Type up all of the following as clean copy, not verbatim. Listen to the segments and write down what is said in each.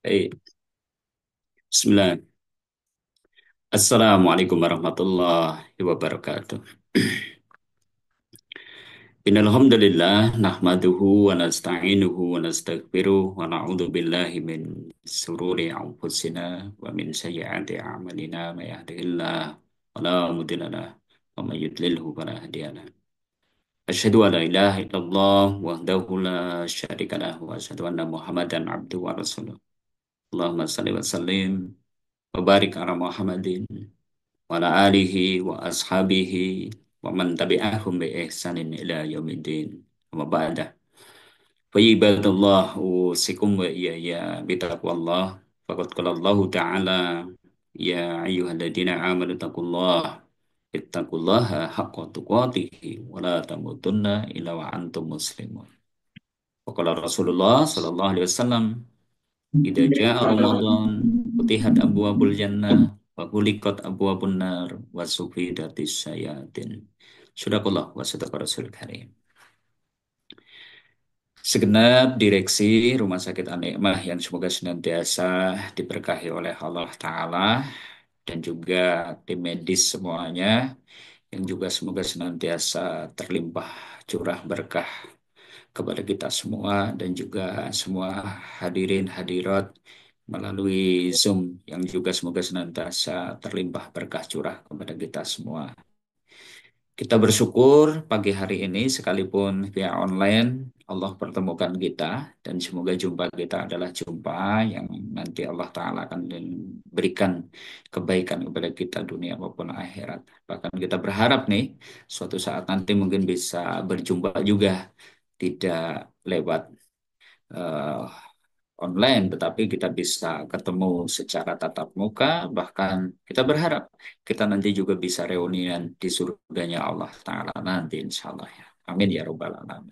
Hey, Bismillah. Assalamualaikum warahmatullahi wabarakatuh. Innal hamdalillah nahmaduhu wa nasta'inuhu wa nastaghfiruh wa na'udzu billahi min sururi anfusina wa min sayyiati a'malina may yahdihillahu fala mudilla lahu wa may yudlilhu fala hadiya lahu. Asyhadu an la ilaha illallah wahdahu la syarika lahu wa asyhadu anna Muhammadan abduhu wa rasuluh. Allahumma shalli wa sallim wa barik ala Muhammadin wa ala alihi wa ashabihi wa man tabi'ahum bi ihsanin ila yaumiddin. Amma ba'da. Fa ibadallah usikum wa iyaya bitaqwallah. Faqad qala Allah Ta'ala ya ayyuhalladzina amanu taqullaha ittaqullaha haqqa tuqatih wa la tamutunna illa wa antum muslimun. Wa qala Rasulullah sallallahu alaihi wasallam idza jaa Ramadan futihat abwabul jannah wa ghuliqat abwabun nar wa sufidatis syayatin. Sadaqallah wa sadaqa Rasul Karim. Segenap direksi Rumah Sakit An-Ni'mah yang semoga senantiasa diberkahi oleh Allah Ta'ala dan juga tim medis semuanya yang juga semoga senantiasa terlimpah curah berkah kepada kita semua dan juga semua hadirin hadirat melalui Zoom yang juga semoga senantiasa terlimpah berkah curah kepada kita semua. Kita bersyukur pagi hari ini sekalipun via online Allah pertemukan kita dan semoga jumpa kita adalah jumpa yang nanti Allah Ta'ala akan berikan kebaikan kepada kita dunia maupun akhirat. Bahkan kita berharap nih suatu saat nanti mungkin bisa berjumpa juga tidak lewat eh, online, tetapi kita bisa ketemu secara tatap muka, bahkan kita berharap kita nanti juga bisa reunian di surganya Allah Ta'ala nanti insya Allah ya. Amin ya Rabbal Alamin.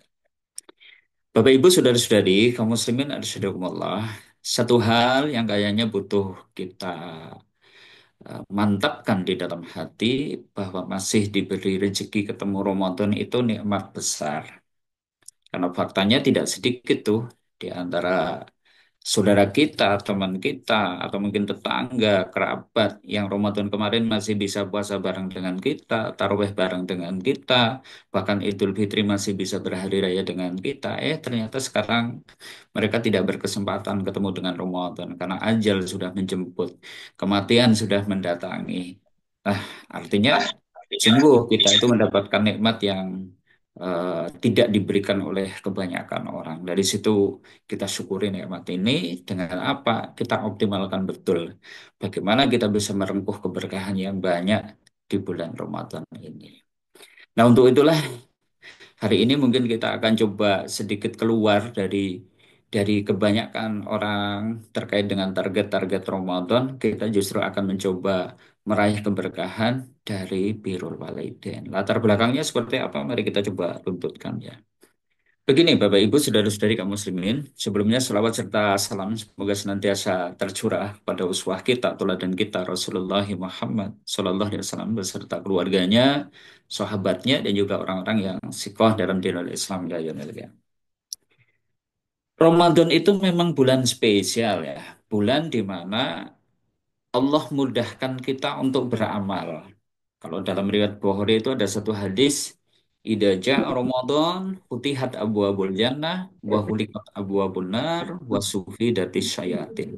Bapak Ibu Saudara-saudari, kaum muslimin Allah, satu hal yang kayaknya butuh kita mantapkan di dalam hati bahwa masih diberi rezeki ketemu Ramadan itu nikmat besar. Karena faktanya tidak sedikit tuh di antara saudara kita, teman kita, atau mungkin tetangga, kerabat yang Ramadan kemarin masih bisa puasa bareng dengan kita, tarawih bareng dengan kita, bahkan Idul Fitri masih bisa berhari raya dengan kita. Ternyata sekarang mereka tidak berkesempatan ketemu dengan Ramadan karena ajal sudah menjemput, kematian sudah mendatangi. Nah, artinya sungguh kita itu mendapatkan nikmat yang tidak diberikan oleh kebanyakan orang. Dari situ kita syukuri nikmat ini dengan apa? Kita optimalkan betul. Bagaimana kita bisa merengkuh keberkahan yang banyak di bulan Ramadan ini. Nah, untuk itulah hari ini mungkin kita akan coba sedikit keluar dari kebanyakan orang terkait dengan target-target Ramadan. Kita justru akan mencoba meraih keberkahan dari birrul walidain. Latar belakangnya seperti apa? Mari kita coba runtutkan ya. Begini Bapak Ibu Saudara-saudari kaum muslimin, sebelumnya selawat serta salam semoga senantiasa tercurah pada uswah kita, teladan kita Rasulullah Muhammad Sallallahu Alaihi Wasallam beserta keluarganya, sahabatnya dan juga orang-orang yang sikoh dalam dinul Islam ya yaumil qiyamah. Ramadan itu memang bulan spesial ya, bulan di mana Allah mudahkan kita untuk beramal. Kalau dalam riwayat Bukhari itu ada satu hadis, Idza jaa Ramadan, futihat abwabul jannah, wa ghuliqat abwabun nar, wa sufidatis syayatin.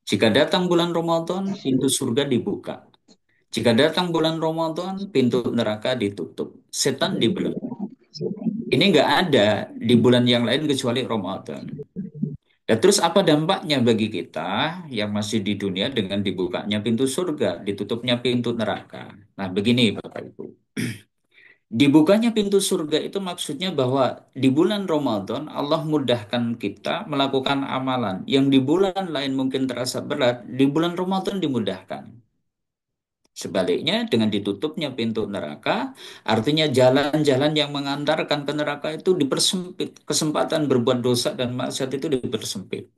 Jika datang bulan Ramadan, pintu surga dibuka. Jika datang bulan Ramadan, pintu neraka ditutup. Setan dibelenggu. Ini nggak ada di bulan yang lain kecuali Ramadan. Dan terus apa dampaknya bagi kita yang masih di dunia dengan dibukanya pintu surga, ditutupnya pintu neraka? Nah, begini Bapak Ibu. Dibukanya pintu surga itu maksudnya bahwa di bulan Ramadan Allah mudahkan kita melakukan amalan yang di bulan lain mungkin terasa berat, di bulan Ramadan dimudahkan. Sebaliknya dengan ditutupnya pintu neraka, artinya jalan-jalan yang mengantarkan ke neraka itu dipersempit, kesempatan berbuat dosa dan maksiat itu dipersempit.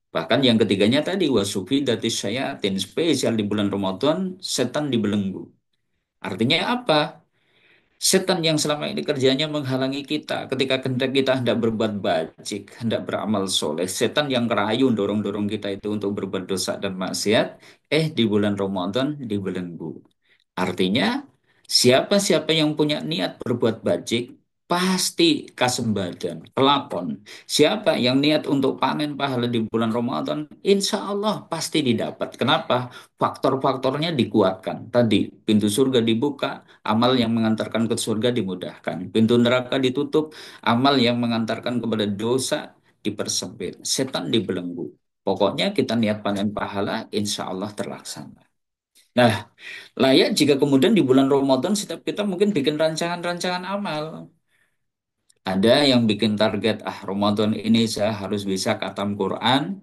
Bahkan yang ketiganya tadi wasufi datis syayatin spesial di bulan Ramadan setan dibelenggu. Artinya apa? Setan yang selama ini kerjanya menghalangi kita ketika kita hendak berbuat baik, hendak beramal soleh. Setan yang kerayu dorong-dorong kita itu untuk berbuat dosa dan maksiat. Di bulan Ramadan dibelenggu. Artinya, siapa-siapa yang punya niat berbuat bajik, pasti kasembadan, pelakon. Siapa yang niat untuk panen pahala di bulan Ramadan, insya Allah pasti didapat. Kenapa? Faktor-faktornya dikuatkan. Tadi, pintu surga dibuka, amal yang mengantarkan ke surga dimudahkan. Pintu neraka ditutup, amal yang mengantarkan kepada dosa dipersempit. Setan dibelenggu. Pokoknya kita niat panen pahala, insya Allah terlaksana. Nah, layak jika kemudian di bulan Ramadan setiap kita mungkin bikin rancangan-rancangan amal. Ada yang bikin target, Ramadan ini saya harus bisa khatam Quran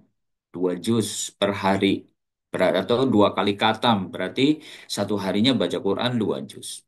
2 juz per hari. Atau 2 kali khatam, berarti satu harinya baca Quran 2 juz.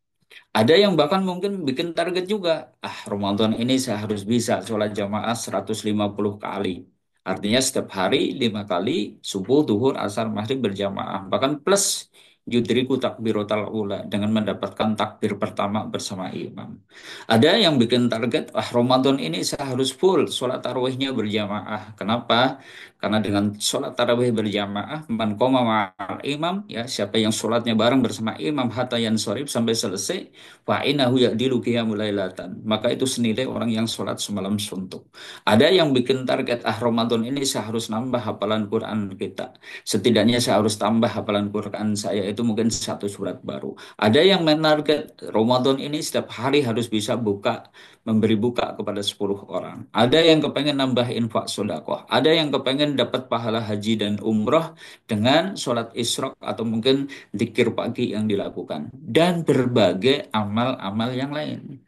Ada yang bahkan mungkin bikin target juga. Ramadan ini saya harus bisa sholat jamaah 150 kali. Artinya setiap hari 5 kali, subuh, duhur, asar, maghrib berjamaah. Bahkan plus yudriku takbiratul ula dengan mendapatkan takbir pertama bersama imam. Ada yang bikin target, Ramadan ini saya harus full sholat tarawihnya berjamaah. Kenapa? Karena dengan sholat tarawih berjamaah, man qoma ma'al imam, ya siapa yang sholatnya bareng bersama imam hatta yansorib sampai selesai, fa innahu ya'dilu qiyamul lailatan. Maka itu senilai orang yang sholat semalam suntuk. Ada yang bikin target, Ramadan ini saya harus nambah hafalan Quran kita. Setidaknya saya harus tambah hafalan Quran saya itu mungkin 1 surat baru. Ada yang menarget Ramadan ini setiap hari harus bisa memberi buka kepada 10 orang. Ada yang kepengen nambah infak sodakoh. Ada yang kepengen dapat pahala haji dan umroh dengan sholat isyraq atau mungkin zikir pagi yang dilakukan. Dan berbagai amal-amal yang lain.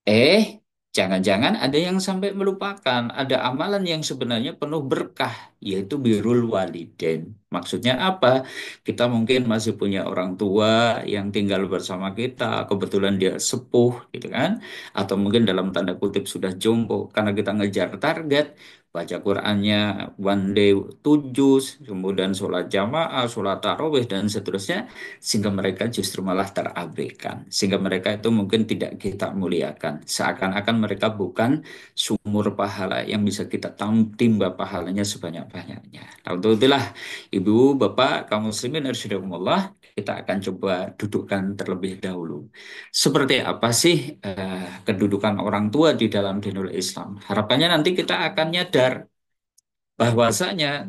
Eh, jangan-jangan ada yang sampai melupakan. Ada amalan yang sebenarnya penuh berkah, yaitu birrul walidain. Maksudnya apa? Kita mungkin masih punya orang tua yang tinggal bersama kita, kebetulan dia sepuh, gitu kan? Atau mungkin dalam tanda kutip sudah jompo, karena kita ngejar target, baca Qurannya one day 7, kemudian sholat jamaah, sholat tarawih, dan seterusnya, sehingga mereka justru malah terabaikan, sehingga mereka itu mungkin tidak kita muliakan, seakan-akan mereka bukan sumur pahala yang bisa kita timba pahalanya sebanyak-banyaknya. Nah, untuk itulah ibu, bapak, kaum muslimin arsyadakumullah, kita akan coba dudukkan terlebih dahulu. Seperti apa sih kedudukan orang tua di dalam dinul Islam? Harapannya nanti kita akan nyadar bahwasanya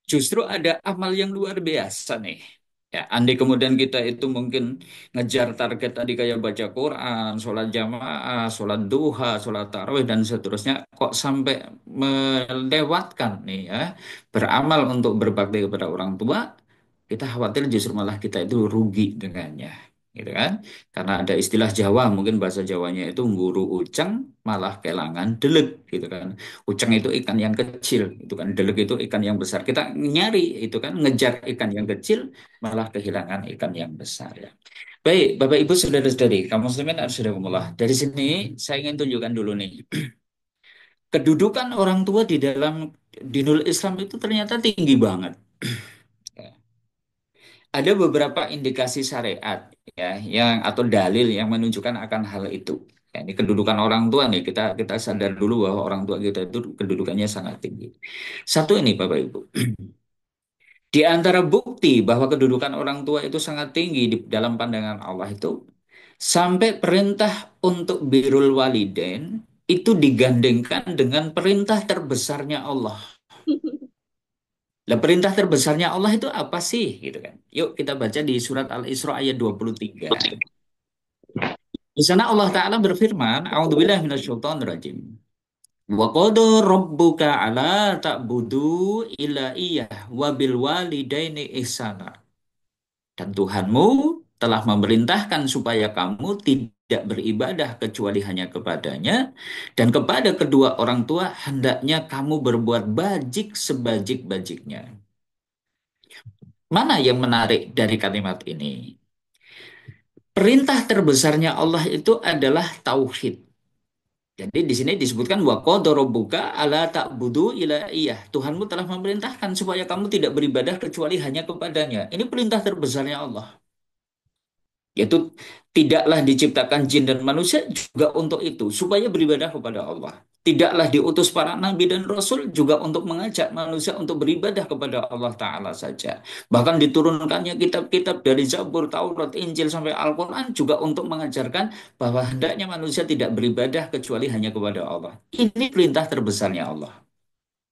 justru ada amal yang luar biasa nih. Ya, andai kemudian kita itu mungkin ngejar target tadi kayak baca Quran, sholat jamaah, sholat duha, sholat tarawih, dan seterusnya, kok sampai melewatkan nih ya, beramal untuk berbakti kepada orang tua, kita khawatir justru malah kita itu rugi dengannya. Gitu kan? Karena ada istilah Jawa, mungkin bahasa Jawanya itu guru uceng malah kelangan deleg gitu kan. Uceng itu ikan yang kecil, itu kan. Deleg itu ikan yang besar. Kita nyari itu kan, ngejar ikan yang kecil, malah kehilangan ikan yang besar ya. Baik, Bapak Ibu saudara-saudari, kaum muslimin arsyadakumullah. Dari sini saya ingin tunjukkan dulu nih, kedudukan orang tua di dalam dinul Islam itu ternyata tinggi banget. Ya. Ada beberapa indikasi syariat ya, yang atau dalil yang menunjukkan akan hal itu. Ya, ini kedudukan orang tua nih, kita kita sadar dulu bahwa orang tua kita itu kedudukannya sangat tinggi. Satu ini Bapak Ibu. Di antara bukti bahwa kedudukan orang tua itu sangat tinggi di dalam pandangan Allah itu, sampai perintah untuk birrul walidain itu digandengkan dengan perintah terbesarnya Allah. Lah perintah terbesarnya Allah itu apa sih gitu kan? Yuk kita baca di surat Al-Isra ayat 23. Di sana Allah Ta'ala berfirman, A'udzubillahi minasyaitonirrajim. Wa qada rabbuka ala ta'budu illa iyyah wa bil walidaini ihsana. Dan Tuhanmu telah memerintahkan supaya kamu tidak beribadah kecuali hanya kepadanya, dan kepada kedua orang tua hendaknya kamu berbuat bajik sebajik-bajiknya. Mana yang menarik dari kalimat ini? Perintah terbesarnya Allah itu adalah tauhid. Jadi di sini disebutkan wa qadha rabbuka alla ta'budu illa iyyah. Tuhanmu telah memerintahkan supaya kamu tidak beribadah kecuali hanya kepadanya. Ini perintah terbesarnya Allah. Yaitu tidaklah diciptakan jin dan manusia juga untuk itu, supaya beribadah kepada Allah. Tidaklah diutus para nabi dan rasul juga untuk mengajak manusia untuk beribadah kepada Allah Ta'ala saja. Bahkan diturunkannya kitab-kitab dari Zabur, Taurat, Injil sampai Al-Quran juga untuk mengajarkan bahwa hendaknya manusia tidak beribadah kecuali hanya kepada Allah. Ini perintah terbesarnya Allah.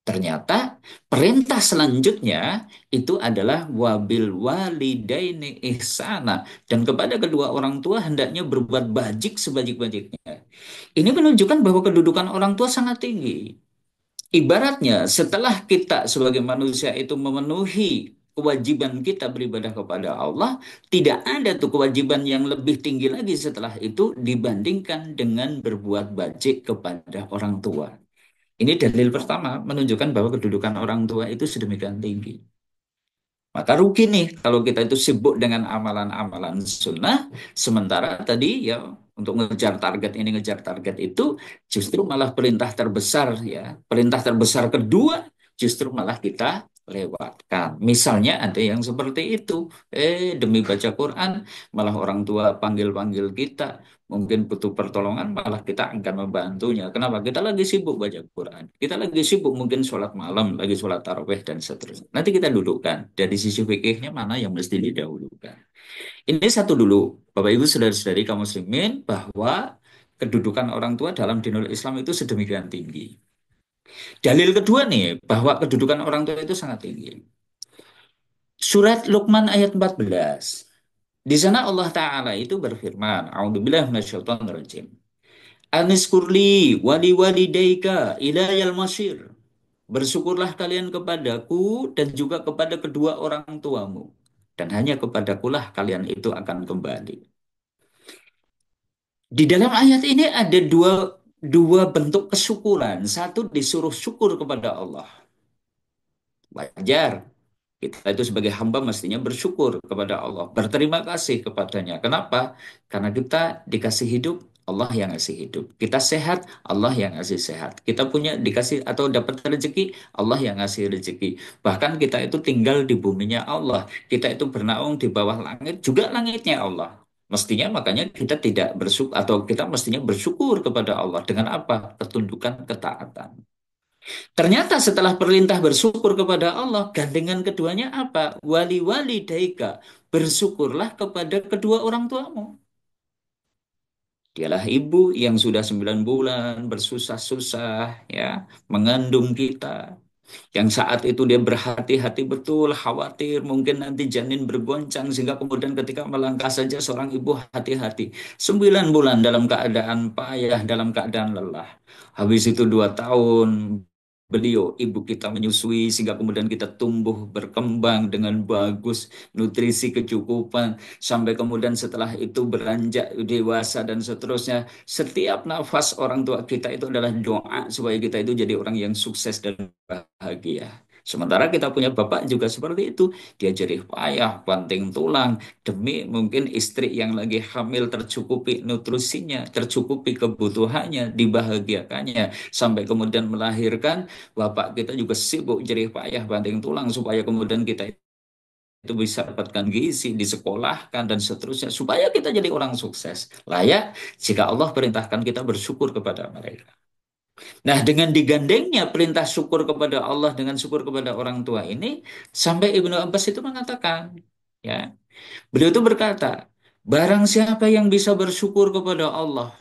Ternyata perintah selanjutnya itu adalah wabil walidaini ihsana, dan kepada kedua orang tua hendaknya berbuat bajik sebajik-bajiknya. Ini menunjukkan bahwa kedudukan orang tua sangat tinggi. Ibaratnya setelah kita sebagai manusia itu memenuhi kewajiban kita beribadah kepada Allah, tidak ada tuh kewajiban yang lebih tinggi lagi setelah itu dibandingkan dengan berbuat bajik kepada orang tua. Ini dalil pertama menunjukkan bahwa kedudukan orang tua itu sedemikian tinggi. Maka rugi nih kalau kita itu sibuk dengan amalan-amalan sunnah, sementara tadi ya untuk ngejar target ini, ngejar target itu, justru malah perintah terbesar ya, perintah terbesar kedua justru malah kita lewatkan. Misalnya ada yang seperti itu, demi baca Quran malah orang tua panggil-panggil kita, mungkin butuh pertolongan malah kita akan membantunya. Kenapa? Kita lagi sibuk baca Quran. Kita lagi sibuk mungkin sholat malam, lagi sholat tarawih dan seterusnya. Nanti kita dudukkan dari sisi fikihnya mana yang mesti didahulukan. Ini satu dulu, Bapak Ibu saudara-saudari kaum muslimin, bahwa kedudukan orang tua dalam dinul Islam itu sedemikian tinggi. Dalil kedua nih, bahwa kedudukan orang tua itu sangat tinggi. Surat Luqman ayat 14. Di sana Allah Ta'ala itu berfirman, A'udzubillahi minasyaitonirrajim. Aniskurli wali walidayka ilayal masir. Bersyukurlah kalian kepadaku dan juga kepada kedua orang tuamu. Dan hanya kepadakulah kalian itu akan kembali. Di dalam ayat ini ada dua bentuk kesyukuran. Satu, disuruh syukur kepada Allah. Wajar. Kita itu sebagai hamba mestinya bersyukur kepada Allah, berterima kasih kepadanya. Kenapa? Karena kita dikasih hidup, Allah yang ngasih hidup. Kita sehat, Allah yang ngasih sehat. Kita punya dikasih atau dapat rezeki, Allah yang ngasih rezeki. Bahkan kita itu tinggal di buminya Allah. Kita itu bernaung di bawah langit, juga langitnya Allah. Mestinya makanya kita tidak bersyukur, atau kita mestinya bersyukur kepada Allah dengan apa? Ketundukan ketaatan. Ternyata setelah perintah bersyukur kepada Allah, gandengan keduanya apa? Wali-wali daika, bersyukurlah kepada kedua orang tuamu. Dialah ibu yang sudah 9 bulan bersusah-susah ya mengandung kita. Yang saat itu dia berhati-hati betul, khawatir mungkin nanti janin bergoncang sehingga kemudian ketika melangkah saja seorang ibu hati-hati. 9 bulan dalam keadaan payah, dalam keadaan lelah. Habis itu 2 tahun beliau, ibu kita menyusui sehingga kemudian kita tumbuh berkembang dengan bagus, nutrisi kecukupan, sampai kemudian setelah itu beranjak dewasa dan seterusnya. Setiap nafas orang tua kita itu adalah doa supaya kita itu jadi orang yang sukses dan bahagia. Sementara kita punya bapak juga seperti itu. Dia jadi payah, banting tulang, demi mungkin istri yang lagi hamil tercukupi nutrisinya, tercukupi kebutuhannya, dibahagiakannya. Sampai kemudian melahirkan, bapak kita juga sibuk jadi payah, banting tulang, supaya kemudian kita itu bisa dapatkan gizi, disekolahkan, dan seterusnya. Supaya kita jadi orang sukses. Layak jika Allah perintahkan kita bersyukur kepada mereka. Nah, dengan digandengnya perintah syukur kepada Allah dengan syukur kepada orang tua ini, sampai Ibnu Abbas itu mengatakan, ya, beliau itu berkata, barang siapa yang bisa bersyukur kepada Allah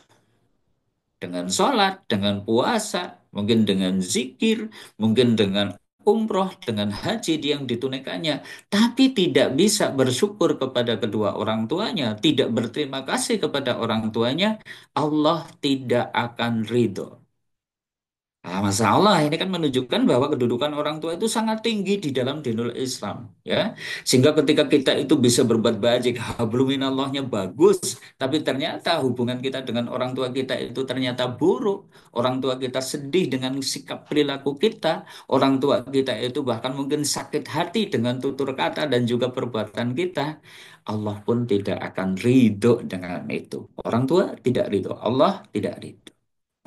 dengan sholat, dengan puasa, mungkin dengan zikir, mungkin dengan umroh, dengan haji yang ditunaikannya, tapi tidak bisa bersyukur kepada kedua orang tuanya, tidak berterima kasih kepada orang tuanya, Allah tidak akan ridho. Nah, masalah ini kan menunjukkan bahwa kedudukan orang tua itu sangat tinggi di dalam dinul Islam, ya. Sehingga ketika kita itu bisa berbuat baik, habluminallahnya bagus, tapi ternyata hubungan kita dengan orang tua kita itu ternyata buruk. Orang tua kita sedih dengan sikap perilaku kita, orang tua kita itu bahkan mungkin sakit hati dengan tutur kata dan juga perbuatan kita. Allah pun tidak akan ridho dengan itu. Orang tua tidak ridho, Allah tidak ridho.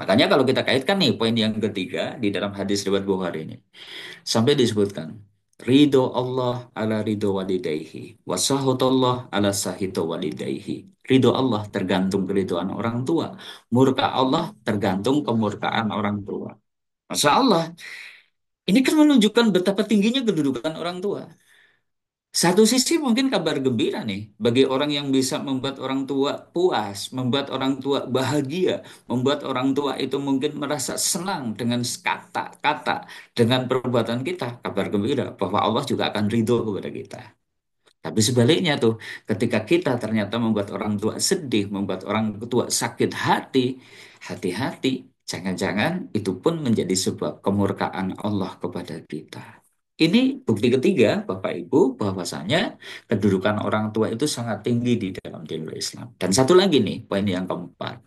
Makanya kalau kita kaitkan nih poin yang ketiga di dalam hadis riwayat Bukhari ini, sampai disebutkan, Ridho Allah ala ridho walidayhi. Wasahutullah ala sahito walidayhi. Ridho Allah tergantung keridhoan orang tua. Murka Allah tergantung kemurkaan orang tua. Masya Allah, ini kan menunjukkan betapa tingginya kedudukan orang tua. Satu sisi mungkin kabar gembira nih bagi orang yang bisa membuat orang tua puas, membuat orang tua bahagia, membuat orang tua itu mungkin merasa senang dengan kata-kata, dengan perbuatan kita. Kabar gembira bahwa Allah juga akan ridho kepada kita. Tapi sebaliknya tuh, ketika kita ternyata membuat orang tua sedih, membuat orang tua sakit hati, hati-hati, jangan-jangan itu pun menjadi sebuah kemurkaan Allah kepada kita. Ini bukti ketiga, Bapak Ibu, bahwasanya kedudukan orang tua itu sangat tinggi di dalam dinul Islam. Dan satu lagi nih, poin yang keempat.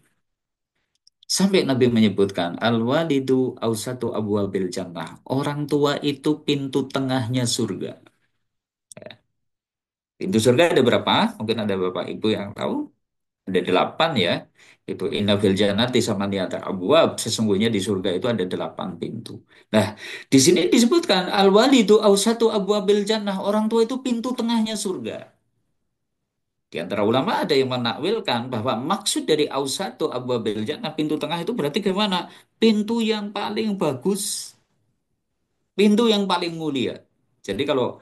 Sampai Nabi menyebutkan, Al-walidu ausatu abwabil jannah. Orang tua itu pintu tengahnya surga. Pintu surga ada berapa? Mungkin ada Bapak Ibu yang tahu. Ada 8 ya. Itu inna fil jannati samaniyata abwab. Sesungguhnya di surga itu ada 8 pintu. Nah, di sini disebutkan al walidu ausatu abwabil jannah. Orang tua itu pintu tengahnya surga. Di antara ulama ada yang menakwilkan bahwa maksud dari ausatu abwabil jannah pintu tengah itu berarti gimana? Pintu yang paling bagus, pintu yang paling mulia. Jadi kalau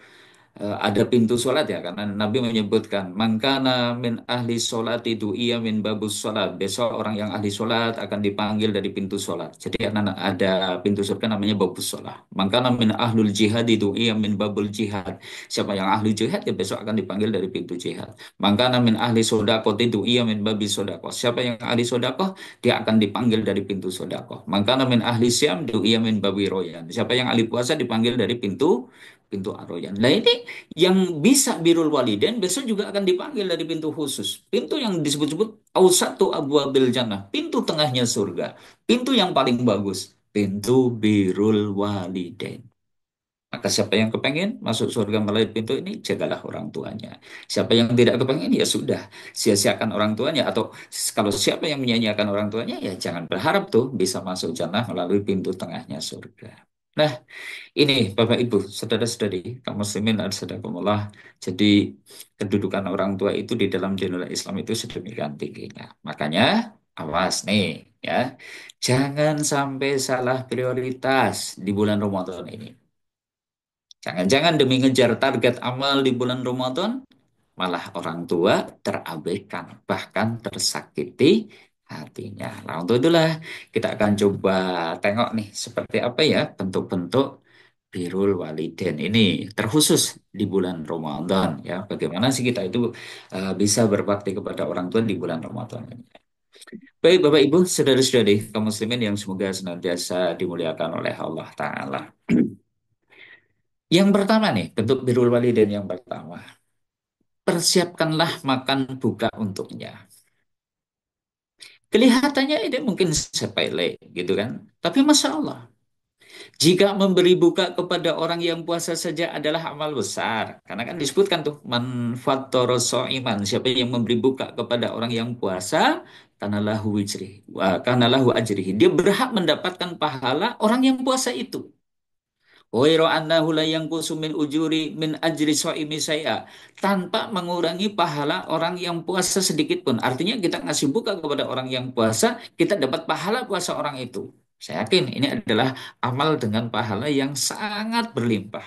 ada pintu sholat ya karena Nabi menyebutkan mangkana min ahli sholat itu ia min babus sholat besok orang yang ahli sholat akan dipanggil dari pintu sholat jadi ada pintu surga namanya babus sholat mangkana min ahlul jihad itu ia min babul jihad siapa yang ahli jihad ya besok akan dipanggil dari pintu jihad mangkana min ahli sodakot itu ia min babis sodakoh siapa yang ahli sodakoh dia akan dipanggil dari pintu sodakoh mangkana min ahli siam itu ia min babi royan siapa yang ahli puasa dipanggil dari pintu pintu aroyan. Nah ini yang bisa birrul walidain besok juga akan dipanggil dari pintu khusus. Pintu yang disebut-sebut ausatu abwabil jannah, pintu tengahnya surga. Pintu yang paling bagus, pintu birrul walidain. Maka siapa yang kepengen masuk surga melalui pintu ini, jagalah orang tuanya. Siapa yang tidak kepengen, ya sudah, sia-siakan orang tuanya. Atau kalau siapa yang menyanyiakan orang tuanya, ya jangan berharap tuh bisa masuk jannah melalui pintu tengahnya surga. Nah, ini Bapak Ibu, saudara-saudari, kaum muslimin dan saudarakumullah. Jadi kedudukan orang tua itu di dalam dinul Islam itu sedemikian tingginya. Makanya awas nih ya. Jangan sampai salah prioritas di bulan Ramadan ini. Jangan-jangan demi ngejar target amal di bulan Ramadan, malah orang tua terabaikan, bahkan tersakiti hatinya. Nah, untuk itulah kita akan coba tengok nih seperti apa ya bentuk-bentuk birrul walidain ini terkhusus di bulan Ramadan ya. Bagaimana sih kita itu bisa berbakti kepada orang tua di bulan Ramadan ini. Baik Bapak Ibu, saudara-saudari kaum muslimin yang semoga senantiasa dimuliakan oleh Allah Ta'ala. Yang pertama nih, bentuk birrul walidain yang pertama. Persiapkanlah makan buka untuknya. Kelihatannya ini mungkin sepele gitu kan. Tapi Masya Allah, jika memberi buka kepada orang yang puasa saja adalah amal besar. Karena kan disebutkan tuh, iman. Siapa yang memberi buka kepada orang yang puasa, karena lahu wijri. Karena lahu ajrihi. Dia berhak mendapatkan pahala orang yang puasa itu. Wairu annahu la yanqusu min ujuri min ajri shaimi saya tanpa mengurangi pahala orang yang puasa sedikit pun. Artinya kita ngasih buka kepada orang yang puasa, kita dapat pahala puasa orang itu. Saya yakin ini adalah amal dengan pahala yang sangat berlimpah.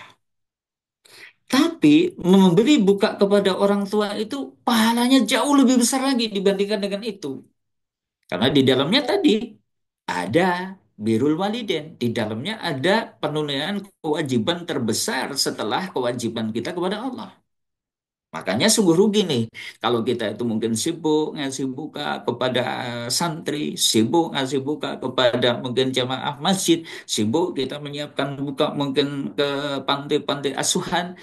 Tapi memberi buka kepada orang tua itu pahalanya jauh lebih besar lagi dibandingkan dengan itu. Karena di dalamnya tadi ada birrul walidain. Di dalamnya ada penunaian kewajiban terbesar setelah kewajiban kita kepada Allah. Makanya sungguh rugi nih kalau kita itu mungkin sibuk ngasih buka kepada santri, sibuk ngasih buka kepada mungkin jamaah masjid, sibuk kita menyiapkan buka mungkin ke pantai-pantai asuhan.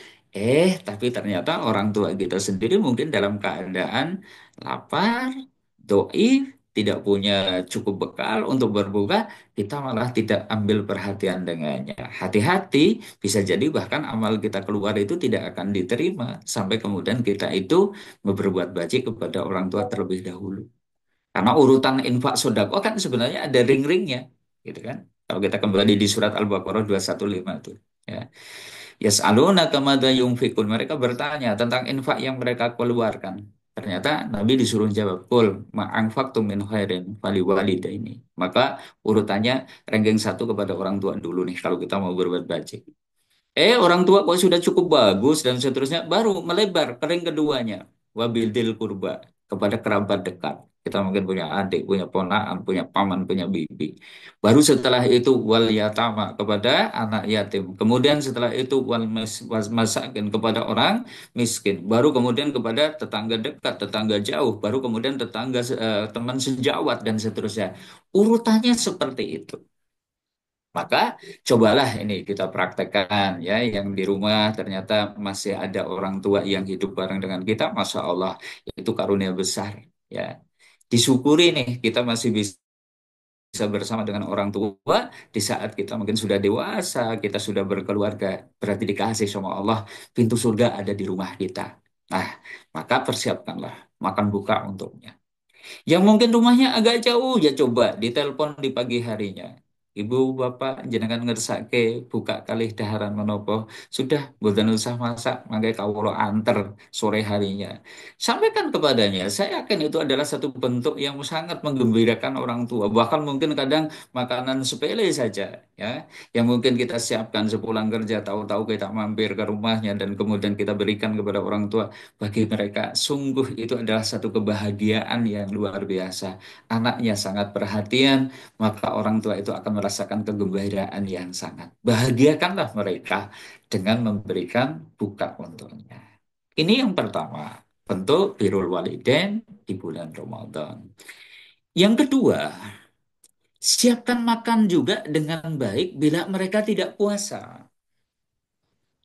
Tapi ternyata orang tua kita sendiri mungkin dalam keadaan lapar, doi, tidak punya cukup bekal untuk berbuka, kita malah tidak ambil perhatian dengannya. Hati-hati, bisa jadi bahkan amal kita keluar itu tidak akan diterima sampai kemudian kita itu berbuat baik kepada orang tua terlebih dahulu. Karena urutan infak sodako kan sebenarnya ada ring-ringnya, gitu kan? Kalau kita kembali di surat Al-Baqarah 215 itu. Ya. Yas'alunaka madza yunfikun. Mereka bertanya tentang infak yang mereka keluarkan. Ternyata Nabi disuruh jawab, "Qul ma anfaqtum min khairin faliwalidaini." Maka urutannya ranking satu kepada orang tua dulu nih kalau kita mau berbuat baik. Orang tua kok sudah cukup bagus dan seterusnya, baru melebar ke ring keduanya. Wabildil kurba, kepada kerabat dekat. Kita mungkin punya adik, punya ponakan, punya paman, punya bibi. Baru setelah itu wal yatama, kepada anak yatim. Kemudian setelah itu masakin, kepada orang miskin. Baru kemudian kepada tetangga dekat, tetangga jauh. Baru kemudian tetangga teman sejawat dan seterusnya. Urutannya seperti itu. Maka cobalah ini kita praktekkan ya, yang di rumah ternyata masih ada orang tua yang hidup bareng dengan kita, Masya Allah, itu karunia besar ya. Disyukuri nih kita masih bisa bersama dengan orang tua di saat kita mungkin sudah dewasa, kita sudah berkeluarga, berarti dikasih sama Allah, pintu surga ada di rumah kita. Nah, maka persiapkanlah makan buka untuknya. Yang mungkin rumahnya agak jauh, ya coba ditelepon di pagi harinya. Ibu, bapak, jenengan ngersake buka kalih daharan menopo. Sudah, boten usah masak, mangke kawula anter sore harinya. Sampaikan kepadanya, saya yakin itu adalah satu bentuk yang sangat menggembirakan orang tua. Bahkan mungkin kadang makanan sepele saja, ya, yang mungkin kita siapkan sepulang kerja, tahu-tahu kita mampir ke rumahnya dan kemudian kita berikan kepada orang tua. Bagi mereka, sungguh itu adalah satu kebahagiaan yang luar biasa. Anaknya sangat perhatian, maka orang tua itu akan merasakan kegembiraan yang sangat. Bahagiakanlah mereka dengan memberikan buka untuknya. Ini yang pertama, bentuk birrul walidain di bulan Ramadan. Yang kedua, siapkan makan juga dengan baik bila mereka tidak puasa.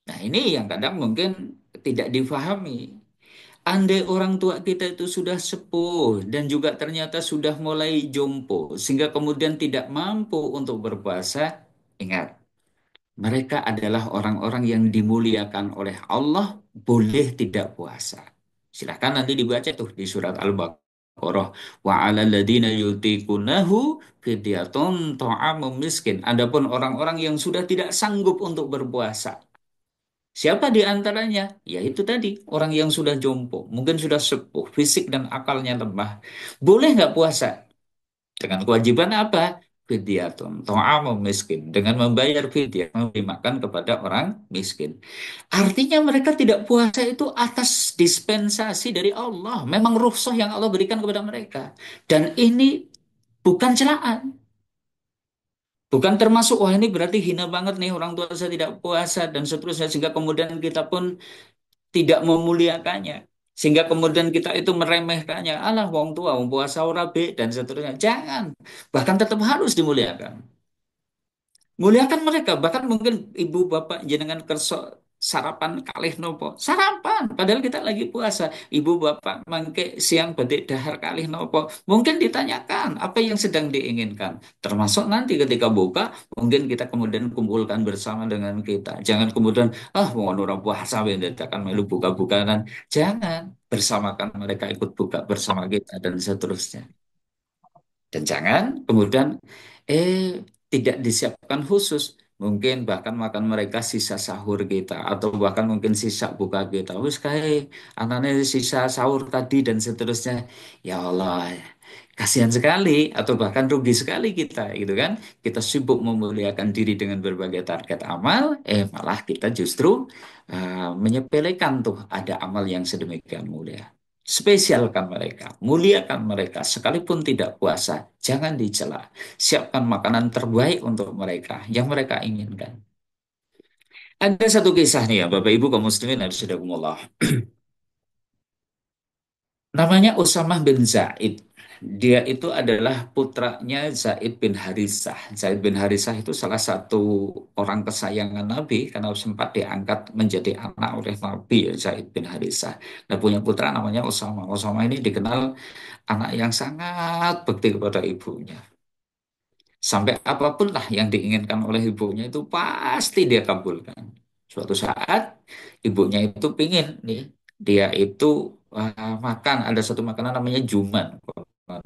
Nah, ini yang kadang mungkin tidak difahami. Andai orang tua kita itu sudah sepuh dan juga ternyata sudah mulai jompo, sehingga kemudian tidak mampu untuk berpuasa, ingat, mereka adalah orang-orang yang dimuliakan oleh Allah, boleh tidak puasa. Silahkan nanti dibaca tuh di surat Al-Baqarah. Wa 'alal ladzina yutiqunahu fidyatun ta'amum miskin. Adapun orang-orang yang sudah tidak sanggup untuk berpuasa, siapa di antaranya? Ya itu tadi, orang yang sudah jompo, mungkin sudah sepuh, fisik dan akalnya lemah. Boleh nggak puasa? Dengan kewajiban apa? Fidyatun, ta'amum miskin. Dengan membayar fidyah, memberi makan kepada orang miskin. Artinya mereka tidak puasa itu atas dispensasi dari Allah. Memang rukhsah yang Allah berikan kepada mereka. Dan ini bukan celaan. Bukan termasuk, wah ini berarti hina banget nih orang tua saya tidak puasa dan seterusnya. Sehingga kemudian kita pun tidak memuliakannya, sehingga kemudian kita itu meremehkannya, alah wong tua wong puasa ora be dan seterusnya. Jangan, bahkan tetap harus dimuliakan. Muliakan mereka, bahkan mungkin ibu bapak jenengan kerso sarapan kalih nopo sarapan padahal kita lagi puasa, ibu bapak mangke siang bedik dahar kalih nopo, mungkin ditanyakan apa yang sedang diinginkan, termasuk nanti ketika buka mungkin kita kemudian kumpulkan bersama dengan kita. Jangan kemudian mau orang puasa akan melu buka-bukaan. Jangan, bersamakan mereka ikut buka bersama kita dan seterusnya. Dan jangan kemudian tidak disiapkan khusus. Mungkin bahkan makan mereka sisa sahur kita atau bahkan mungkin sisa buka kita. Wis kayak anaknya sisa sahur tadi dan seterusnya. Ya Allah, kasihan sekali atau bahkan rugi sekali kita gitu kan. Kita sibuk memuliakan diri dengan berbagai target amal, malah kita justru menyepelekan tuh ada amal yang sedemikian mulia. Spesialkan mereka, muliakan mereka, sekalipun tidak puasa, jangan dicela. Siapkan makanan terbaik untuk mereka, yang mereka inginkan. Ada satu kisah nih ya, Bapak Ibu kaum muslimin harus. Namanya Usamah bin Zaid. Dia itu adalah putranya Zaid bin Harisah. Zaid bin Harisah itu salah satu orang kesayangan Nabi karena sempat diangkat menjadi anak oleh Nabi ya, Zaid bin Harisah. Nah, punya putra namanya Usamah. Usamah ini dikenal anak yang sangat bekti kepada ibunya. Sampai apapun lah yang diinginkan oleh ibunya itu pasti dia kabulkan. Suatu saat ibunya itu pingin nih, dia itu makan, ada satu makanan namanya juman.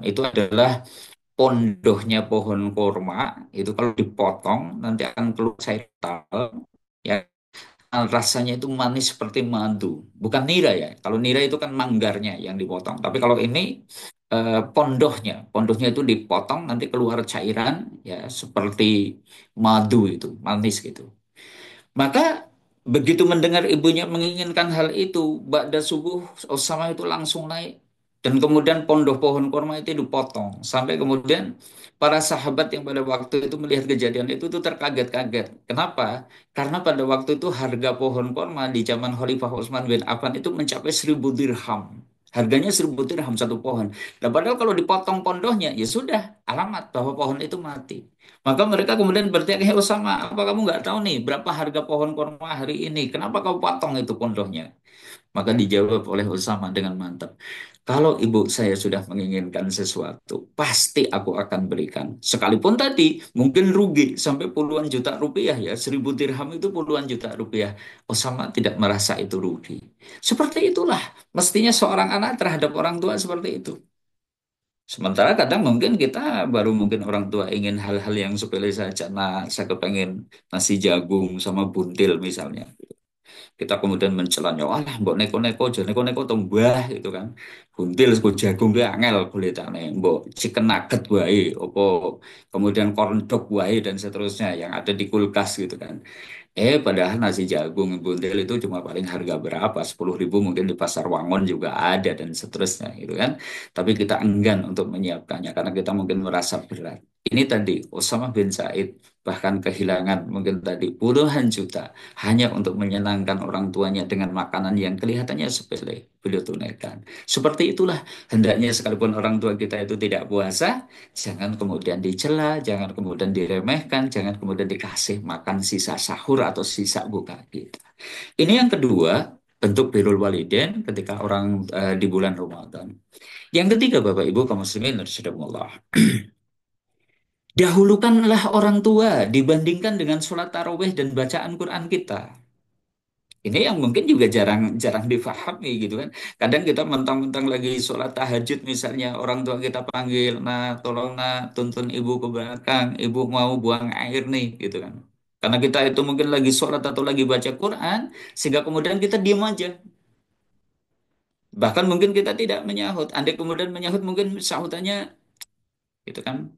Itu adalah pondohnya pohon kurma, itu kalau dipotong nanti akan keluar sayur. rasanya itu manis seperti madu. Bukan nira ya. Kalau nira itu kan manggarnya yang dipotong. Tapi kalau ini pondohnya. Pondohnya itu dipotong nanti keluar cairan ya seperti madu itu, manis gitu. Maka begitu mendengar ibunya menginginkan hal itu, ba'da subuh Osama itu langsung naik. Dan kemudian pondok pohon kurma itu dipotong. Sampai kemudian para sahabat yang pada waktu itu melihat kejadian itu tuh terkaget-kaget. Kenapa? Karena pada waktu itu harga pohon kurma di zaman Khalifah Utsman bin Affan itu mencapai 1.000 dirham. Harganya 1.000 dirham satu pohon. Nah, padahal kalau dipotong pondohnya, ya sudah, alamat bahwa pohon itu mati. Maka mereka kemudian bertanya, "Hei Osama, apa kamu nggak tahu nih berapa harga pohon kurma hari ini? Kenapa kau potong itu pondohnya?" Maka dijawab oleh Osama dengan mantap, "Kalau ibu saya sudah menginginkan sesuatu, pasti aku akan berikan. Sekalipun tadi mungkin rugi sampai puluhan juta rupiah ya, 1.000 dirham itu puluhan juta rupiah. Osama tidak merasa itu rugi. Seperti itulah mestinya seorang anak terhadap orang tua seperti itu. Sementara kadang mungkin kita baru mungkin orang tua ingin hal-hal yang sepele saja. Nah, saya kepengen nasi jagung sama buntil misalnya. Kita kemudian mencelanya, walah, mbok neko-neko, jangan neko-neko tombah gitu kan. Buntil, sego jagung gue angel kulit aneh. Mbok chicken nugget wae, opo kemudian corn dog wae dan seterusnya yang ada di kulkas gitu kan. Padahal nasi jagung buntil itu cuma paling harga berapa? 10.000 mungkin di pasar Wangon juga ada dan seterusnya gitu kan. Tapi kita enggan untuk menyiapkannya karena kita mungkin merasa berat. Ini tadi Osama bin Said bahkan kehilangan mungkin tadi puluhan juta hanya untuk menyenangkan orang tuanya dengan makanan yang kelihatannya sepele. Beliau tunaikan. Seperti itulah hendaknya sekalipun orang tua kita itu tidak puasa, jangan kemudian dicela, jangan kemudian diremehkan, jangan kemudian dikasih makan sisa sahur atau sisa buka kita. Ini yang kedua, bentuk birrul walidain ketika orang di bulan Ramadan. Yang ketiga, Bapak Ibu kaum muslimin rahimakumullah. Dahulukanlah orang tua dibandingkan dengan sholat tarawih dan bacaan Quran kita. Ini yang mungkin juga jarang jarang difahami gitu kan. Kadang kita mentang-mentang lagi sholat tahajud misalnya orang tua kita panggil, nah tolong nak tuntun ibu ke belakang, ibu mau buang air nih gitu kan. Karena kita itu mungkin lagi sholat atau lagi baca Quran, sehingga kemudian kita diam aja. Bahkan mungkin kita tidak menyahut. Andai kemudian menyahut mungkin sahutannya gitu kan,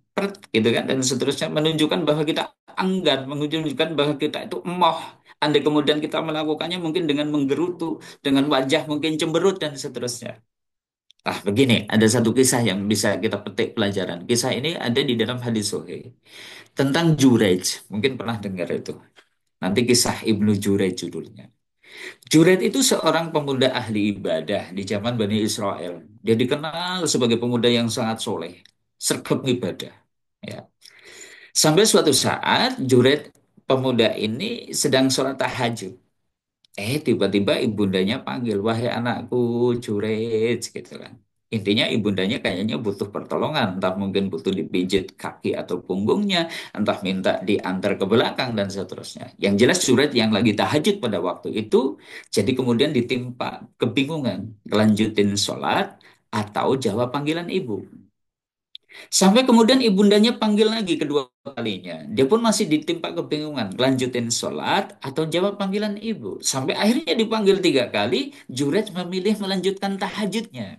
gitu kan dan seterusnya menunjukkan bahwa kita enggan, menunjukkan bahwa kita itu emoh. Andai kemudian kita melakukannya mungkin dengan menggerutu, dengan wajah mungkin cemberut dan seterusnya. Ah, begini, ada satu kisah yang bisa kita petik pelajaran. Kisah ini ada di dalam hadis Sahih tentang Jurej. Mungkin pernah dengar itu. Nanti kisah Ibnu Jurej judulnya. Jurej itu seorang pemuda ahli ibadah di zaman Bani Israel. Dia dikenal sebagai pemuda yang sangat soleh, sergap ibadah. Ya. Sampai suatu saat Juret pemuda ini sedang sholat tahajud. Tiba-tiba ibundanya panggil, "Wahai anakku, Juret," gitu kan. Intinya ibundanya kayaknya butuh pertolongan, entah mungkin butuh dipijit kaki atau punggungnya, entah minta diantar ke belakang dan seterusnya. Yang jelas Juret yang lagi tahajud pada waktu itu, jadi kemudian ditimpa kebingungan, lanjutin sholat atau jawab panggilan ibu. Sampai kemudian ibundanya panggil lagi kedua kalinya. Dia pun masih ditimpa kebingungan. Lanjutin sholat atau jawab panggilan ibu. Sampai akhirnya dipanggil 3 kali. Jurej memilih melanjutkan tahajudnya.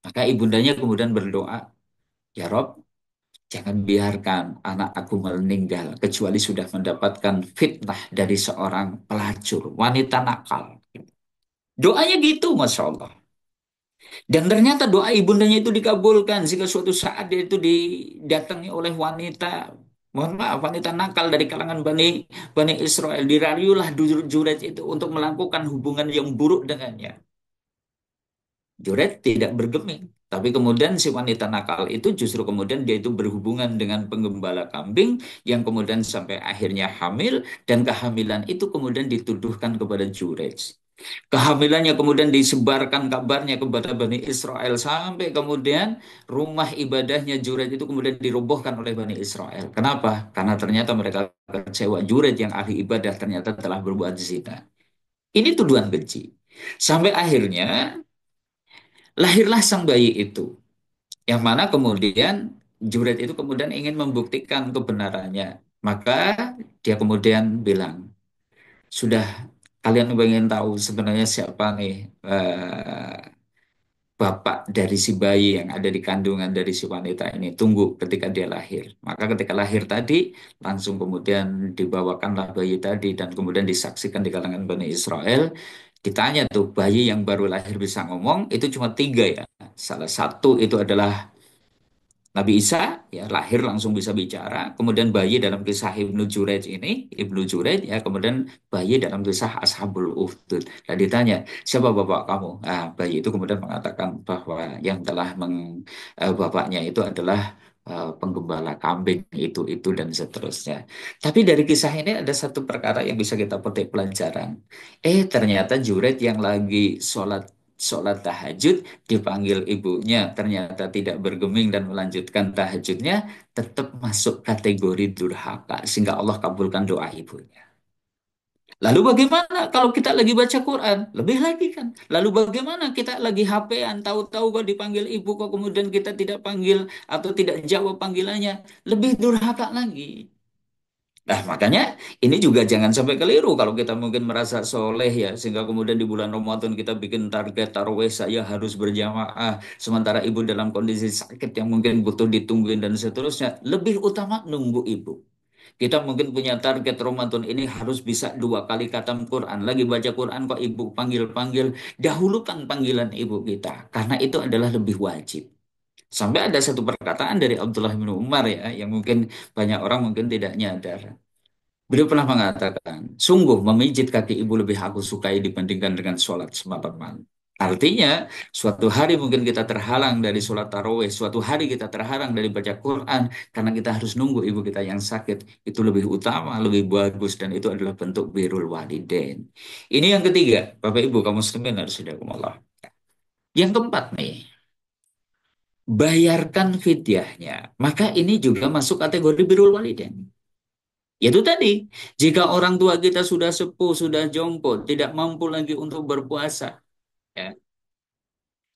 Maka ibundanya kemudian berdoa. "Ya Rob, jangan biarkan anak aku meninggal. Kecuali sudah mendapatkan fitnah dari seorang pelacur. Wanita nakal." Doanya gitu Masya Allah. Dan ternyata doa ibundanya itu dikabulkan sehingga suatu saat dia itu didatangi oleh wanita, mohon maaf, wanita nakal dari kalangan Bani Bani Israel. Dirayulah Juret itu untuk melakukan hubungan yang buruk dengannya. Juret tidak bergeming. Tapi kemudian si wanita nakal itu justru kemudian dia itu berhubungan dengan penggembala kambing yang kemudian sampai akhirnya hamil dan kehamilan itu kemudian dituduhkan kepada Jurej. Kehamilannya kemudian disebarkan kabarnya kepada Bani Israel sampai kemudian rumah ibadahnya Juret itu kemudian dirobohkan oleh Bani Israel. Kenapa? Karena ternyata mereka kecewa Juret yang ahli ibadah ternyata telah berbuat zina. Ini tuduhan keji. Sampai akhirnya lahirlah sang bayi itu. Yang mana kemudian Juret itu kemudian ingin membuktikan kebenarannya. Maka dia kemudian bilang, Sudah kalian ingin tahu sebenarnya siapa nih bapak dari si bayi yang ada di kandungan dari si wanita ini? Tunggu ketika dia lahir. Maka ketika lahir tadi, langsung kemudian dibawakanlah bayi tadi dan kemudian disaksikan di kalangan Bani Israel. Ditanya tuh, bayi yang baru lahir bisa ngomong, itu cuma tiga ya. Salah satu itu adalah Nabi Isa ya lahir langsung bisa bicara, kemudian bayi dalam kisah Ibnu Jurayj ya, kemudian bayi dalam kisah Ashabul Ukhdud. Dan ditanya, siapa bapak kamu? Ah, bayi itu kemudian mengatakan bahwa yang telah bapaknya itu adalah penggembala kambing itu dan seterusnya. Tapi dari kisah ini ada satu perkara yang bisa kita petik pelajaran. Ternyata Jurayj yang lagi sholat sholat tahajud dipanggil ibunya ternyata tidak bergeming dan melanjutkan tahajudnya, tetap masuk kategori durhaka sehingga Allah kabulkan doa ibunya. Lalu bagaimana kalau kita lagi baca Quran? Lebih lagi kan. Lalu bagaimana kita lagi HP-an, tahu-tahu kok dipanggil ibu kok kemudian kita tidak panggil atau tidak jawab panggilannya? Lebih durhaka lagi. Nah, makanya ini juga jangan sampai keliru kalau kita mungkin merasa soleh ya, sehingga kemudian di bulan Ramadan kita bikin target tarawih saya harus berjamaah, sementara ibu dalam kondisi sakit yang mungkin butuh ditungguin dan seterusnya. Lebih utama nunggu ibu. Kita mungkin punya target Ramadan ini harus bisa 2 kali khatam Quran. Lagi baca Quran kok ibu panggil-panggil, dahulukan panggilan ibu kita, karena itu adalah lebih wajib. Sampai ada satu perkataan dari Abdullah bin Umar ya, yang mungkin banyak orang mungkin tidak nyadar. Beliau pernah mengatakan, sungguh memijit kaki ibu lebih aku sukai dibandingkan dengan sholat semalaman. Artinya, suatu hari mungkin kita terhalang dari sholat tarawih, suatu hari kita terhalang dari baca Quran, karena kita harus nunggu ibu kita yang sakit. Itu lebih utama, lebih bagus, dan itu adalah bentuk birrul walidain. Ini yang ketiga, Bapak Ibu kaum muslimin harus Allah. Yang keempat nih, bayarkan fidyahnya. Maka ini juga masuk kategori birrul walidain. Yaitu tadi, jika orang tua kita sudah sepuh, sudah jompo, tidak mampu lagi untuk berpuasa, ya,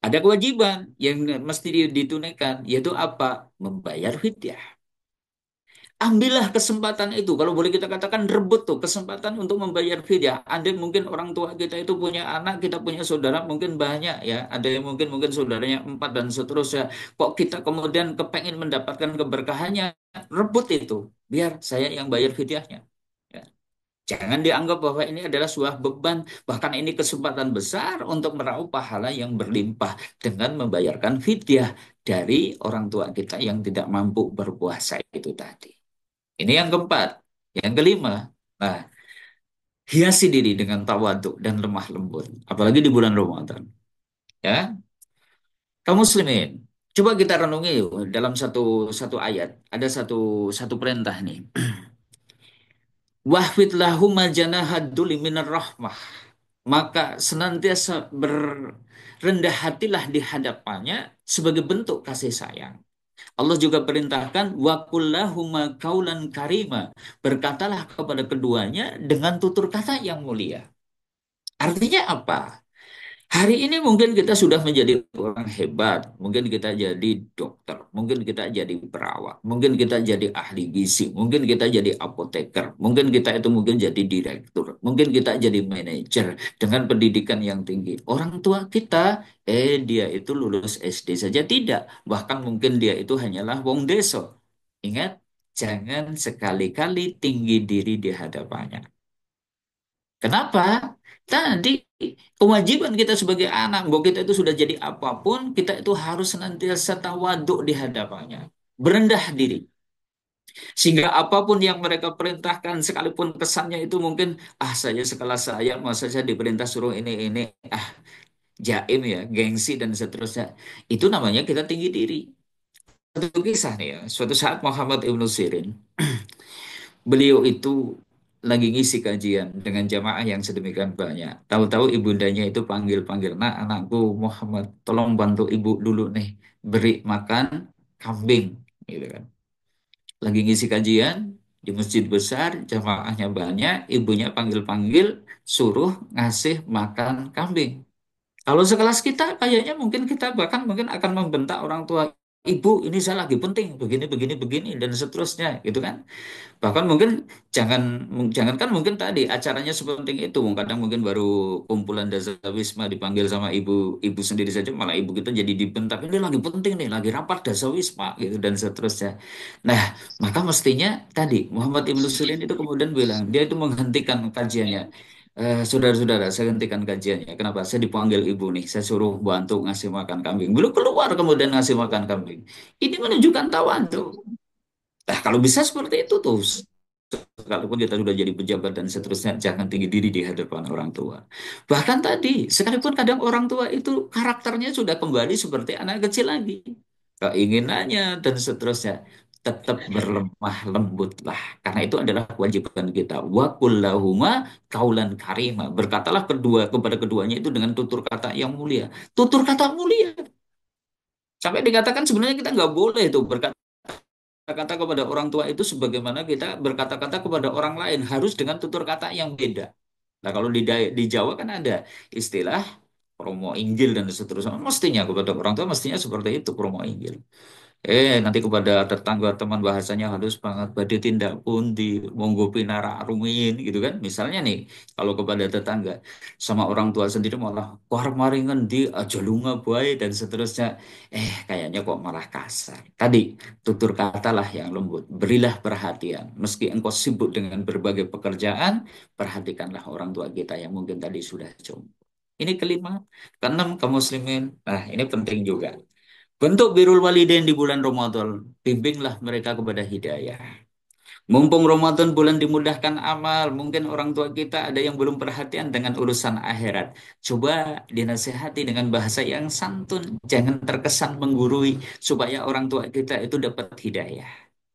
ada kewajiban yang mesti ditunaikan, yaitu apa? Membayar fidyah. Ambillah kesempatan itu, kalau boleh kita katakan rebut tuh kesempatan untuk membayar fidyah. Andai mungkin orang tua kita itu punya anak, kita punya saudara mungkin banyak ya, ada yang mungkin saudaranya 4 dan seterusnya. Kok kita kemudian kepengen mendapatkan keberkahannya, rebut itu, biar saya yang bayar fidyahnya. Ya. Jangan dianggap bahwa ini adalah sebuah beban, bahkan ini kesempatan besar untuk meraup pahala yang berlimpah dengan membayarkan fidyah dari orang tua kita yang tidak mampu berpuasa itu tadi. Ini yang keempat. Yang kelima, nah, hiasi diri dengan tawaduk dan lemah lembut, apalagi di bulan Ramadan. Ya, kaum muslimin, coba kita renungi yuk, dalam satu satu ayat ada satu satu perintah nih. Wahfid lahum janahad dzulli minar rahmah. Maka senantiasa berendah hatilah di hadapannya sebagai bentuk kasih sayang. Allah juga perintahkan wa kullahuma kaulan karima. Berkatalah kepada keduanya dengan tutur kata yang mulia. Artinya apa? Hari ini mungkin kita sudah menjadi orang hebat, mungkin kita jadi dokter, mungkin kita jadi perawat, mungkin kita jadi ahli gizi, mungkin kita jadi apoteker, mungkin kita itu mungkin jadi direktur, mungkin kita jadi manajer dengan pendidikan yang tinggi. Orang tua kita, dia itu lulus SD saja tidak, bahkan mungkin dia itu hanyalah wong deso. Ingat, jangan sekali-kali tinggi diri di hadapannya. Kenapa? Tadi kewajiban kita sebagai anak, bahwa kita itu sudah jadi apapun, kita itu harus senantiasa tawaduk di hadapannya. Berendah diri. Sehingga apapun yang mereka perintahkan, sekalipun kesannya itu mungkin, saya sekelas saya, masa saya diperintah suruh ini, ah, jaim ya, gengsi dan seterusnya. Itu namanya kita tinggi diri. Satu kisah nih ya, suatu saat Muhammad Ibnu Sirin, beliau itu lagi ngisi kajian dengan jamaah yang sedemikian banyak. Tahu-tahu ibundanya itu panggil-panggil, nak anakku Muhammad, tolong bantu ibu dulu nih, beri makan kambing, gitu kan. Lagi ngisi kajian di masjid besar, jamaahnya banyak, ibunya panggil-panggil, suruh ngasih makan kambing. Kalau sekelas kita, kayaknya mungkin kita bahkan mungkin akan membentak orang tua Ibu, ini saya lagi penting, begini, begini, begini, dan seterusnya, gitu kan. Bahkan mungkin jangan jangan kan mungkin tadi acaranya sepenting itu, kadang mungkin baru kumpulan dasawisma dipanggil sama ibu sendiri saja, malah ibu kita jadi dibentak, ini lagi penting nih, lagi rapat dasawisma gitu dan seterusnya. Nah, maka mestinya tadi Muhammad Ibnu Sirin itu kemudian bilang dia itu menghentikan kajiannya. Saudara-saudara, saya hentikan kajiannya. Kenapa? Saya dipanggil ibu nih, saya suruh bantu ngasih makan kambing. Belum keluar kemudian ngasih makan kambing. Ini menunjukkan tawadhu. Nah, kalau bisa seperti itu tuh, sekalipun kita sudah jadi pejabat dan seterusnya, jangan tinggi diri di hadapan orang tua. Bahkan tadi, sekalipun kadang orang tua itu karakternya sudah kembali seperti anak kecil lagi. Keinginannya dan seterusnya. Tetap berlemah lembutlah. Karena itu adalah kewajiban kita. Wa kullahuma kaulan karima. Berkatalah kedua kepada keduanya itu dengan tutur kata yang mulia. Tutur kata mulia. Sampai dikatakan sebenarnya kita nggak boleh itu berkata-kata kepada orang tua itu sebagaimana kita berkata-kata kepada orang lain harus dengan tutur kata yang beda. Nah, kalau di Jawa kan ada istilah promo Injil dan seterusnya. Mestinya kepada orang tua mestinya seperti itu promo Injil. Nanti kepada tetangga teman bahasanya halus banget, badhe tindak pundi, monggo pinara rumiyin gitu kan. Misalnya nih, kalau kepada tetangga sama orang tua sendiri malah war mari ngendi aja lunga bae dan seterusnya. Kayaknya kok malah kasar. Tadi tutur katalah yang lembut, berilah perhatian. Meski engkau sibuk dengan berbagai pekerjaan, perhatikanlah orang tua kita yang mungkin tadi sudah jomblo. Ini kelima, keenam kaum muslimin. Nah, ini penting juga. Bentuk birrul walidain di bulan Ramadan, bimbinglah mereka kepada hidayah. Mumpung Ramadan bulan dimudahkan amal, mungkin orang tua kita ada yang belum perhatian dengan urusan akhirat. Coba dinasehati dengan bahasa yang santun, jangan terkesan menggurui supaya orang tua kita itu dapat hidayah.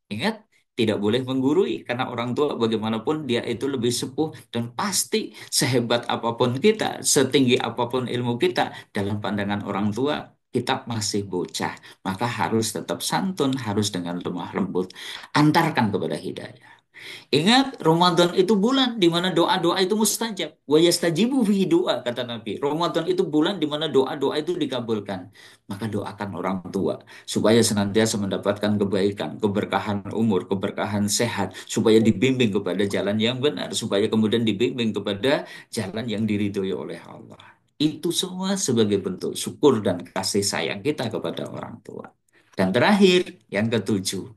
Ingat, tidak boleh menggurui karena orang tua bagaimanapun dia itu lebih sepuh dan pasti sehebat apapun kita, setinggi apapun ilmu kita dalam pandangan orang tua, kita masih bocah. Maka harus tetap santun, harus dengan lemah lembut. Antarkan kepada hidayah. Ingat, Ramadan itu bulan di mana doa-doa itu mustajab. Wa yastajibu fihi doa, kata Nabi. Ramadan itu bulan di mana doa-doa itu dikabulkan. Maka doakan orang tua supaya senantiasa mendapatkan kebaikan, keberkahan umur, keberkahan sehat, supaya dibimbing kepada jalan yang benar, supaya kemudian dibimbing kepada jalan yang diridhoi oleh Allah. Itu semua sebagai bentuk syukur dan kasih sayang kita kepada orang tua. Dan terakhir, yang ketujuh,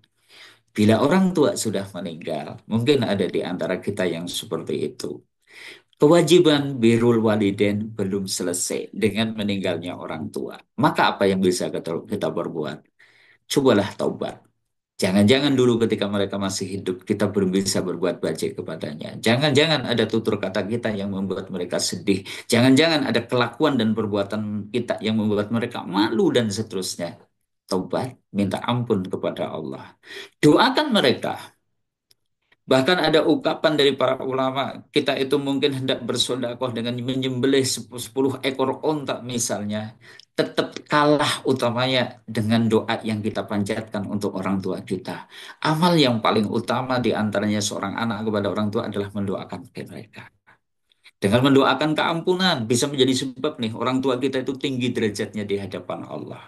bila orang tua sudah meninggal, mungkin ada di antara kita yang seperti itu. Kewajiban birrul walidain belum selesai dengan meninggalnya orang tua. Maka apa yang bisa kita perbuat? Cobalah taubat. Jangan-jangan dulu ketika mereka masih hidup, kita belum bisa berbuat baik kepadanya. Jangan-jangan ada tutur kata kita yang membuat mereka sedih. Jangan-jangan ada kelakuan dan perbuatan kita yang membuat mereka malu dan seterusnya. Taubat, minta ampun kepada Allah. Doakan mereka. Bahkan ada ungkapan dari para ulama, kita itu mungkin hendak bersedekah dengan menyembelih 10 ekor onta misalnya, tetap kalah utamanya dengan doa yang kita panjatkan untuk orang tua kita. Amal yang paling utama di antaranya seorang anak kepada orang tua adalah mendoakan mereka. Dengan mendoakan keampunan bisa menjadi sebab nih orang tua kita itu tinggi derajatnya di hadapan Allah.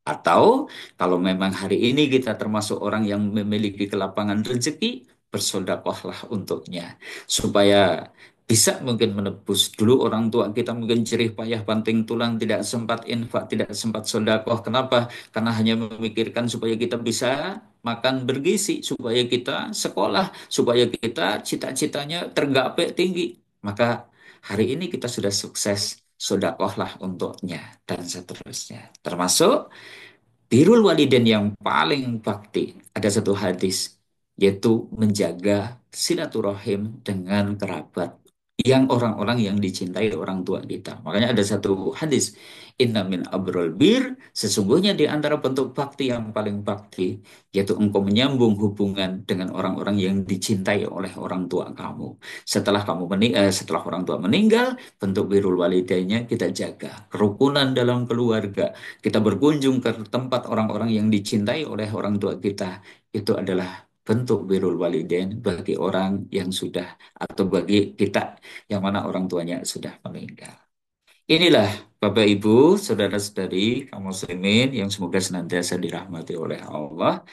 Atau kalau memang hari ini kita termasuk orang yang memiliki kelapangan rezeki, bersedekahlah untuknya supaya bisa mungkin menebus dulu orang tua kita mungkin jerih payah banting tulang tidak sempat infak tidak sempat sedekah. Kenapa? Karena hanya memikirkan supaya kita bisa makan bergizi, supaya kita sekolah, supaya kita cita-citanya tergapai tinggi. Maka hari ini kita sudah sukses, sedekahlah untuknya dan seterusnya. Termasuk birrul walidain yang paling bakti. Ada satu hadis, yaitu menjaga silaturahim dengan kerabat. Yang orang-orang yang dicintai orang tua kita. Makanya ada satu hadis, Inna min abrol bir, sesungguhnya di antara bentuk bakti yang paling bakti, yaitu engkau menyambung hubungan dengan orang-orang yang dicintai oleh orang tua kamu. Setelah orang tua meninggal, bentuk birrul walidainnya kita jaga. Kerukunan dalam keluarga, kita berkunjung ke tempat orang-orang yang dicintai oleh orang tua kita. Itu adalah bentuk birrul walidain bagi orang yang sudah atau bagi kita yang mana orang tuanya sudah meninggal. Inilah Bapak Ibu, saudara-saudari kaum muslimin yang semoga senantiasa dirahmati oleh Allah.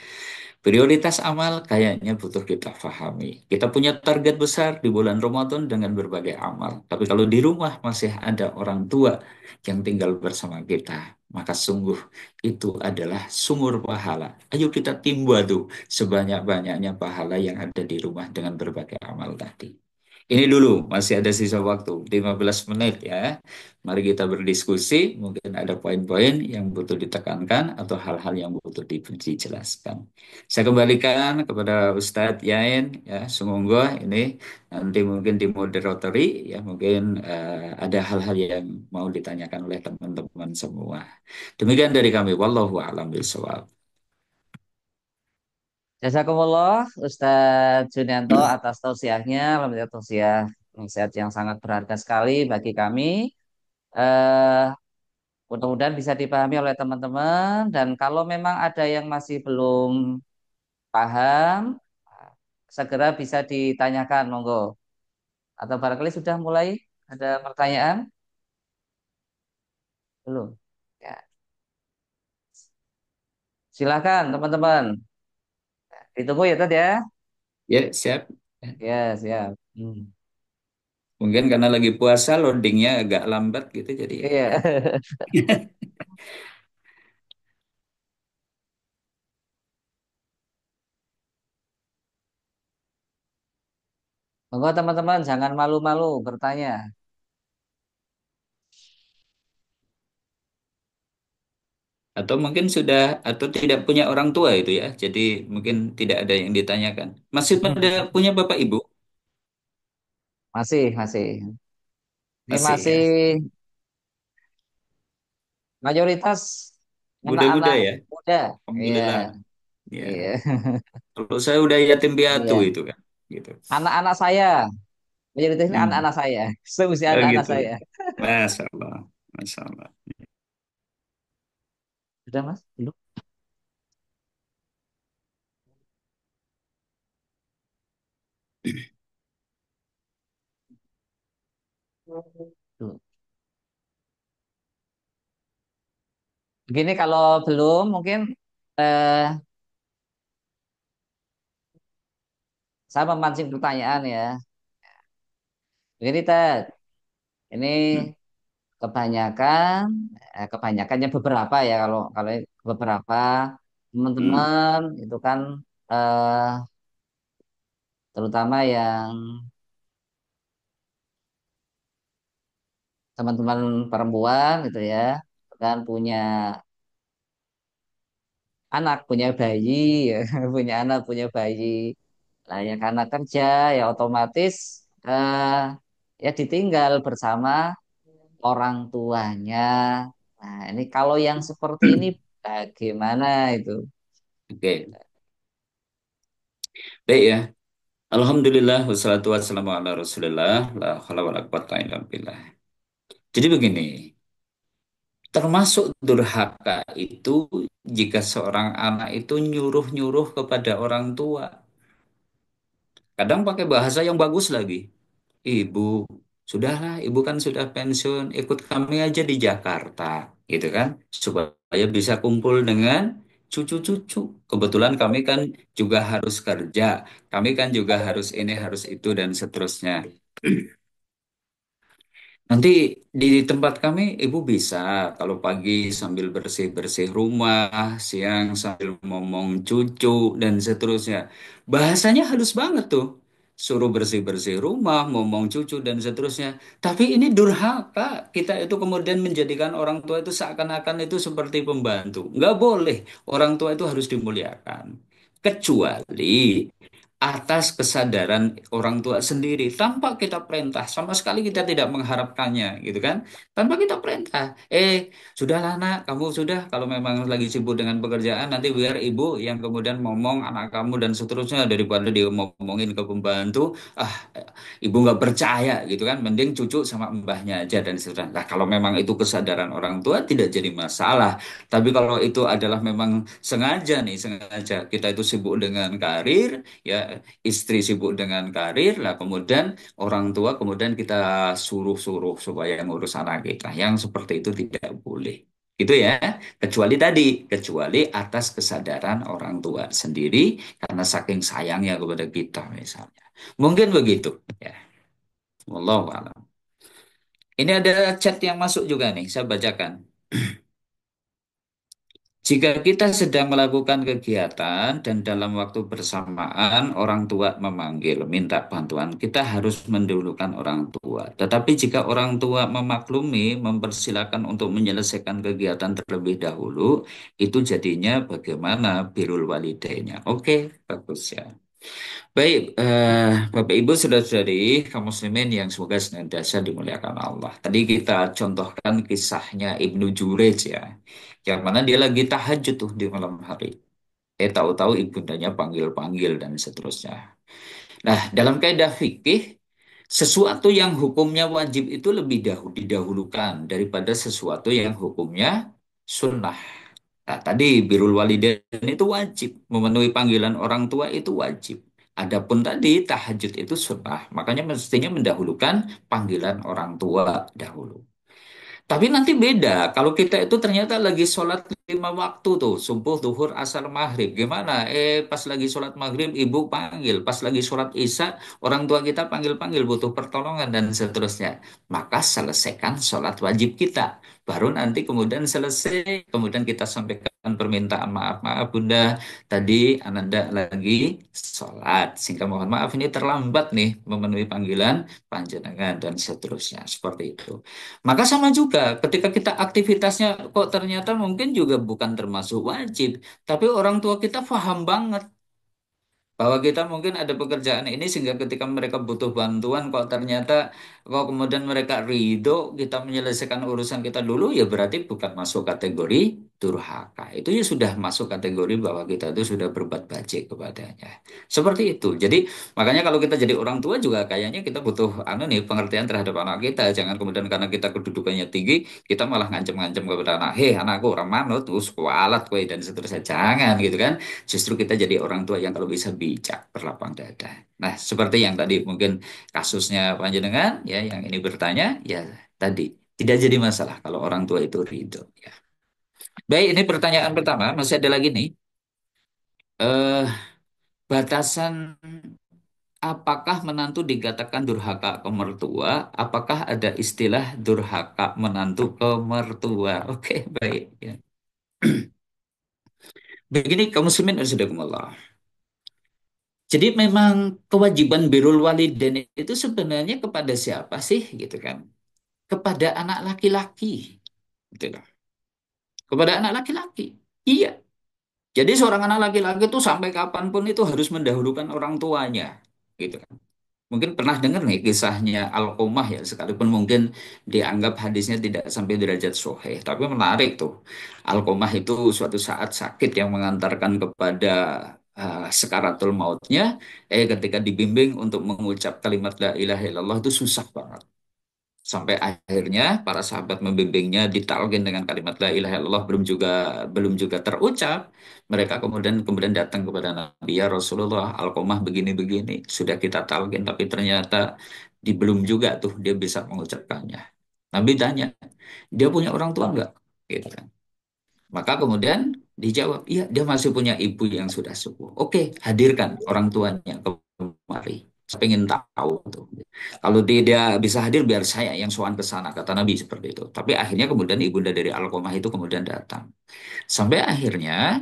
Prioritas amal kayaknya butuh kita pahami. Kita punya target besar di bulan Ramadan dengan berbagai amal. Tapi kalau di rumah masih ada orang tua yang tinggal bersama kita, maka sungguh itu adalah sumur pahala. Ayo kita timba tuh sebanyak-banyaknya pahala yang ada di rumah dengan berbagai amal tadi. Ini dulu, masih ada sisa waktu, 15 menit ya. Mari kita berdiskusi, mungkin ada poin-poin yang butuh ditekankan atau hal-hal yang butuh dijelaskan. Saya kembalikan kepada Ustadz Yain ya, semoga ini nanti mungkin di moderatori ya, mungkin ada hal-hal yang mau ditanyakan oleh teman-teman semua. Demikian dari kami, wallahu a'lam bishawab. Jazakumullah Ustadz Junianto atas tausiahnya, alhamdulillah tausiah nasihat yang sangat berharga sekali bagi kami. Eh, Mudah-mudahan bisa dipahami oleh teman-teman dan kalau memang ada yang masih belum paham, segera bisa ditanyakan, monggo. Atau barangkali sudah mulai ada pertanyaan? Belum. Ya, silakan teman-teman. Ditunggu ya Tad ya. Ya, siap. Ya, siap. Hmm. Mungkin karena lagi puasa, loadingnya agak lambat gitu, jadi ya. Iya. Monggo teman-teman jangan malu-malu bertanya. Atau mungkin sudah atau tidak punya orang tua itu ya. Jadi mungkin tidak ada yang ditanyakan. Masih pada punya bapak ibu? Masih, masih. Ini Masih masih ya. mayoritas Muda-muda anak-anak ya. muda. Iya, Alhamdulillah. Ya. iya. Kalau saya udah yatim piatu Iya. itu kan. Gitu. Anak-anak saya, mayoritas ini Hmm. anak-anak saya, seusia Oh anak-anak gitu. saya. Masya Allah. Masya Allah. Sudah Mas? Belum? Belum. Begini kalau belum mungkin eh, saya memancing pertanyaan ya. Begini Ted, ini Hmm. kebanyakan, kebanyakannya beberapa ya kalau kalau beberapa Hmm. teman-teman itu kan eh, terutama yang teman-teman perempuan gitu ya kan punya anak, punya bayi, ya, punya anak, punya bayi. Nah, ya karena kerja ya otomatis eh, ya ditinggal bersama orang tuanya. Nah, ini kalau yang seperti ini bagaimana itu? Oke. Baik ya. Alhamdulillah wassalatu wassalamu ala Rasulillah la haula wala quwata illa billah. Jadi begini, termasuk durhaka itu jika seorang anak itu nyuruh-nyuruh kepada orang tua. Kadang pakai bahasa yang bagus lagi. Ibu, sudahlah, ibu kan sudah pensiun, ikut kami aja di Jakarta, gitu kan? Supaya bisa kumpul dengan cucu-cucu. Kebetulan kami kan juga harus kerja, kami kan juga harus ini, harus itu, dan seterusnya. Nanti di tempat kami ibu bisa kalau pagi sambil bersih-bersih rumah, siang sambil ngomong cucu dan seterusnya. Bahasanya halus banget tuh. Suruh bersih-bersih rumah, ngomong cucu dan seterusnya. Tapi ini durhaka. Kita itu kemudian menjadikan orang tua itu seakan-akan itu seperti pembantu. Nggak boleh. Orang tua itu harus dimuliakan. Kecuali atas kesadaran orang tua sendiri tanpa kita perintah sama sekali kita tidak mengharapkannya gitu kan tanpa kita perintah sudahlah nak kamu sudah kalau memang lagi sibuk dengan pekerjaan nanti biar ibu yang kemudian ngomong anak kamu dan seterusnya daripada dia ngomongin ke pembantu ah ibu nggak percaya gitu kan mending cucu sama mbahnya aja dan seterusnya nah kalau memang itu kesadaran orang tua tidak jadi masalah tapi kalau itu adalah memang sengaja nih sengaja kita itu sibuk dengan karir ya istri sibuk dengan karir, lah kemudian orang tua kemudian kita suruh-suruh supaya ngurus anak kita. Yang seperti itu tidak boleh. Gitu ya. Kecuali tadi, kecuali atas kesadaran orang tua sendiri karena saking sayangnya kepada kita misalnya. Mungkin begitu ya. Wallahu a'lam. Ini ada chat yang masuk juga nih, saya bacakan. Jika kita sedang melakukan kegiatan dan dalam waktu bersamaan orang tua memanggil, minta bantuan, kita harus mendahulukan orang tua. Tetapi jika orang tua memaklumi, mempersilakan untuk menyelesaikan kegiatan terlebih dahulu, itu jadinya bagaimana birrul walidaynya. Oke, bagus ya. Baik, Bapak Ibu saudara-saudari kaum muslimin yang semoga senantiasa dimuliakan Allah. Tadi kita contohkan kisahnya Ibnu Jurayj ya, yang mana dia lagi tahajud tuh di malam hari. Tahu-tahu ibundanya panggil-panggil dan seterusnya. Nah, dalam kaidah fikih, sesuatu yang hukumnya wajib itu lebih didahulukan daripada sesuatu yang hukumnya sunnah. Nah, tadi birrul walidain itu wajib, memenuhi panggilan orang tua itu wajib. Adapun tadi tahajud itu sunnah, makanya mestinya mendahulukan panggilan orang tua dahulu. Tapi nanti beda, kalau kita itu ternyata lagi sholat 5 waktu tuh, subuh, duhur, asar, maghrib. Gimana? Pas lagi sholat maghrib, ibu panggil. Pas lagi sholat isya, orang tua kita panggil-panggil, butuh pertolongan, dan seterusnya. Maka selesaikan sholat wajib kita. Baru nanti kemudian selesai, kemudian kita sampaikan permintaan maaf. Maaf Bunda, tadi Ananda lagi sholat. Sehingga mohon maaf ini terlambat nih memenuhi panggilan panjenengan dan seterusnya. Seperti itu. Maka sama juga ketika kita aktivitasnya kok ternyata mungkin juga bukan termasuk wajib, tapi orang tua kita paham banget bahwa kita mungkin ada pekerjaan ini sehingga ketika mereka butuh bantuan kok kemudian mereka ridho kita menyelesaikan urusan kita dulu ya berarti bukan masuk kategori durhaka. Itu ya sudah masuk kategori bahwa kita itu sudah berbuat baik kepadanya. Seperti itu. Jadi makanya kalau kita jadi orang tua juga kayaknya kita butuh nih pengertian terhadap anak kita. Jangan kemudian karena kita kedudukannya tinggi kita malah ngancam-ngancam kepada anak, "Hei, anakku orang manut, terus kualat kowe," dan seterusnya. Jangan gitu kan. Justru kita jadi orang tua yang kalau bisa bijak, berlapang dada. Nah, seperti yang tadi mungkin kasusnya panjenengan, ya, yang ini bertanya, ya tadi tidak jadi masalah kalau orang tua itu ridho. Ya. Baik, ini pertanyaan pertama, masih ada lagi nih. Eh, batasan apakah menantu dikatakan durhaka ke mertua? Apakah ada istilah durhaka menantu ke mertua? Oke, baik. Ya. Begini, kaum muslimin warahmatullahi. Jadi memang kewajiban birrul walidain itu sebenarnya kepada siapa sih gitu kan? Kepada anak laki-laki, gitu loh. Kepada anak laki-laki. Iya. Jadi seorang anak laki-laki itu sampai kapanpun itu harus mendahulukan orang tuanya, gitu kan. Mungkin pernah dengar nih kisahnya Alqomah ya, sekalipun mungkin dianggap hadisnya tidak sampai derajat sahih, tapi menarik tuh. Alqomah itu suatu saat sakit yang mengantarkan kepada sekaratul mautnya, ketika dibimbing untuk mengucap kalimat la ilaha illallah itu susah banget. Sampai akhirnya para sahabat membimbingnya ditalkin dengan kalimat la ilaha illallah belum juga terucap. Mereka kemudian datang kepada Nabi, ya Rasulullah, Alqomah begini-begini. Sudah kita talkin tapi ternyata belum juga tuh dia bisa mengucapkannya. Nabi tanya, dia punya orang tua enggak? Gitu kan. Maka kemudian dijawab, iya dia masih punya ibu yang sudah sepuh. Oke, hadirkan orang tuanya kemari. Saya pengen tahu tuh. Kalau dia bisa hadir biar saya yang sowan ke sana, kata Nabi seperti itu. Tapi akhirnya kemudian ibunda dari Alkomah itu kemudian datang. Sampai akhirnya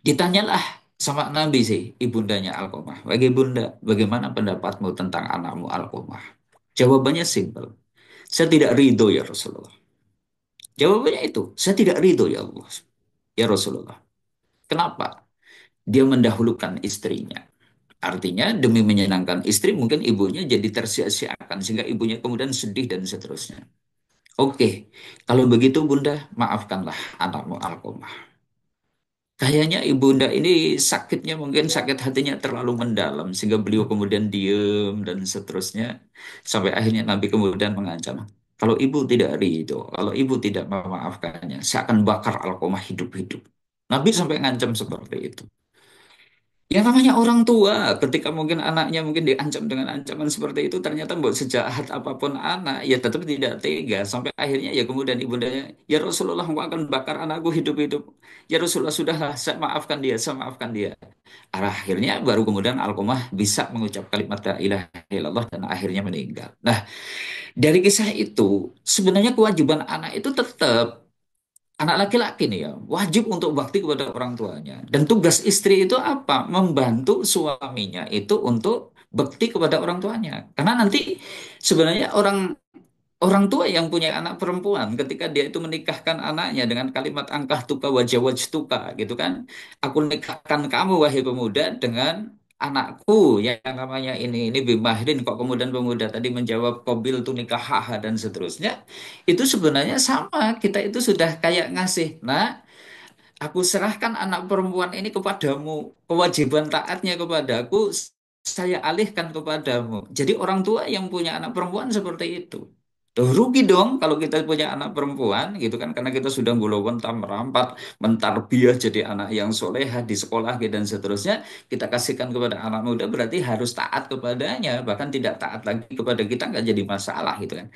ditanyalah sama Nabi sih ibundanya Alkomah. Bagaimana pendapatmu tentang anakmu Alkomah? Jawabannya simpel. Saya tidak ridho ya Rasulullah. Jawabannya itu, saya tidak ridho ya Allah. Ya Rasulullah. Kenapa? Dia mendahulukan istrinya. Artinya demi menyenangkan istri mungkin ibunya jadi tersia-siakan sehingga ibunya kemudian sedih dan seterusnya. Oke, kalau begitu Bunda, maafkanlah anakmu Alkomah. Kayaknya ibunda ini sakitnya mungkin sakit hatinya terlalu mendalam sehingga beliau kemudian diem dan seterusnya sampai akhirnya Nabi kemudian mengancam, kalau ibu tidak ridho, kalau ibu tidak memaafkannya, saya akan bakar Alkomah hidup-hidup. Nabi sampai ngancam seperti itu. Yang namanya orang tua, ketika mungkin anaknya mungkin diancam dengan ancaman seperti itu, ternyata buat sejahat apapun anak, ya tetap tidak tega. Sampai akhirnya ya kemudian ibundanya, ya Rasulullah, engkau akan bakar anakku hidup-hidup. Ya Rasulullah, sudahlah, saya maafkan dia, saya maafkan dia. Akhirnya baru kemudian Alqamah bisa mengucap kalimat la ilaha illallah dan akhirnya meninggal. Nah, dari kisah itu, sebenarnya kewajiban anak itu tetap anak laki-laki nih ya, wajib untuk bakti kepada orang tuanya. Dan tugas istri itu apa? Membantu suaminya itu untuk bakti kepada orang tuanya. Karena nanti sebenarnya orang orang tua yang punya anak perempuan ketika dia itu menikahkan anaknya dengan kalimat angkah tuka wajah tuka gitu kan. Aku nikahkan kamu wahai pemuda dengan anakku yang namanya ini bimahrin, kok kemudian pemuda tadi menjawab qabil tu nikahaha dan seterusnya. Itu sebenarnya sama, kita itu sudah kayak ngasih, nah aku serahkan anak perempuan ini kepadamu. Kewajiban taatnya kepadaku, saya alihkan kepadamu. Jadi orang tua yang punya anak perempuan seperti itu. Tuh, rugi dong kalau kita punya anak perempuan gitu kan. Karena kita sudah gulawentah merampat, mentarbiah jadi anak yang soleha di sekolah gitu, dan seterusnya. Kita kasihkan kepada anak muda berarti harus taat kepadanya. Bahkan tidak taat lagi kepada kita nggak jadi masalah gitu kan.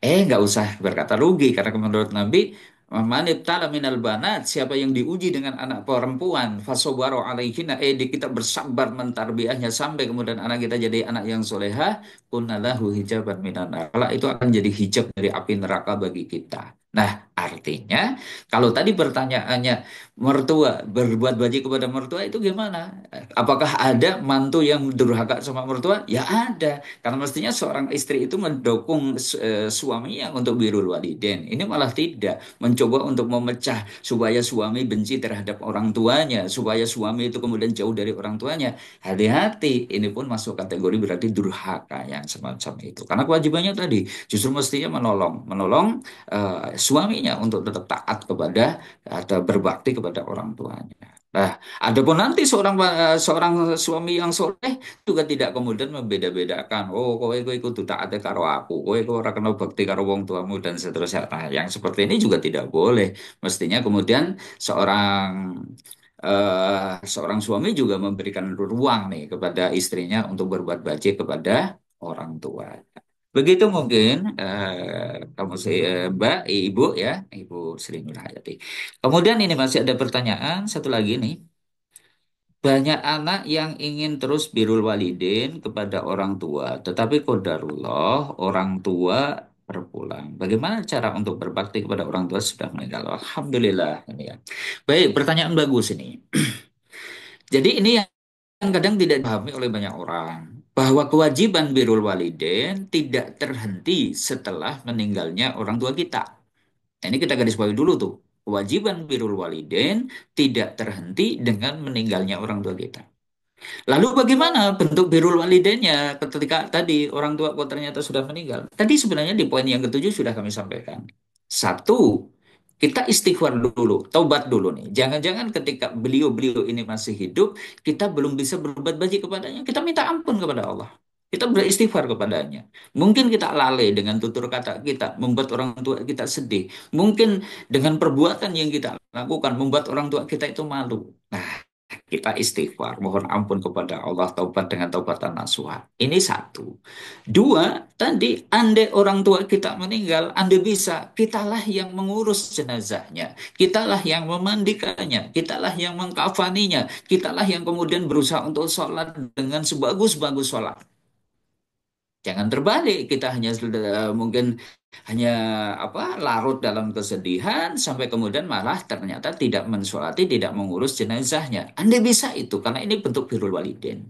Nggak usah berkata rugi karena menurut Nabi manibtala minal banat, siapa yang diuji dengan anak perempuan fasobaro alaihina, kita bersabar mentarbiahnya sampai kemudian anak kita jadi anak yang soleha, kunnalahu hijaban minan nar. Kalau itu akan jadi hijab dari api neraka bagi kita. Nah, artinya kalau tadi pertanyaannya mertua berbuat baik kepada mertua itu gimana? Apakah ada mantu yang durhaka sama mertua? Ya ada. Karena mestinya seorang istri itu mendukung suaminya untuk birrul walidain. Ini malah tidak, mencoba untuk memecah supaya suami benci terhadap orang tuanya, supaya suami itu kemudian jauh dari orang tuanya. Hati-hati, ini pun masuk kategori berarti durhaka yang semacam itu. Karena kewajibannya tadi justru mestinya menolong suaminya untuk tetap taat kepada atau berbakti kepada orang tuanya. Nah, adapun nanti seorang suami yang soleh juga tidak kemudian membeda-bedakan, oh kowe kowe kudu taat karo aku, kowe kowe ora kena bakti karo wong tuamu dan seterusnya. Nah, yang seperti ini juga tidak boleh. Mestinya kemudian seorang suami juga memberikan ruang nih kepada istrinya untuk berbuat baik kepada orang tua. Begitu mungkin kamu Mbak, Ibu ya, Ibu Sri Nurhayati. Kemudian ini masih ada pertanyaan satu lagi nih. Banyak anak yang ingin terus birrul walidain kepada orang tua, tetapi qadarullah orang tua berpulang. Bagaimana cara untuk berbakti kepada orang tua sudah meninggal? Alhamdulillah ini ya. Baik, pertanyaan bagus ini. Jadi ini yang kadang tidak dipahami oleh banyak orang, bahwa kewajiban birrul walidain tidak terhenti setelah meninggalnya orang tua kita. Nah, ini kita garis bawahi dulu tuh. Kewajiban birrul walidain tidak terhenti dengan meninggalnya orang tua kita. Lalu bagaimana bentuk birrul walidainnya ketika tadi orang tua kok ternyata sudah meninggal? Tadi sebenarnya di poin yang ketujuh sudah kami sampaikan. Satu, kita istighfar dulu, taubat dulu nih. Jangan-jangan ketika beliau-beliau ini masih hidup, kita belum bisa berbuat baik kepadanya. Kita minta ampun kepada Allah. Kita beristighfar kepadanya. Mungkin kita lalai dengan tutur kata kita, membuat orang tua kita sedih. Mungkin dengan perbuatan yang kita lakukan, membuat orang tua kita itu malu. Nah, kita istighfar, mohon ampun kepada Allah, taubat dengan taubatan nasuha. Ini satu. Dua, tadi andai orang tua kita meninggal, andai bisa, kitalah yang mengurus jenazahnya, kitalah yang memandikannya, kitalah yang mengkafaninya, kitalah yang kemudian berusaha untuk sholat dengan sebagus-bagus sholat. Jangan terbalik, kita hanya mungkin hanya larut dalam kesedihan sampai kemudian malah ternyata tidak mensolati, tidak mengurus jenazahnya. Anda bisa itu karena ini bentuk birrul walidain.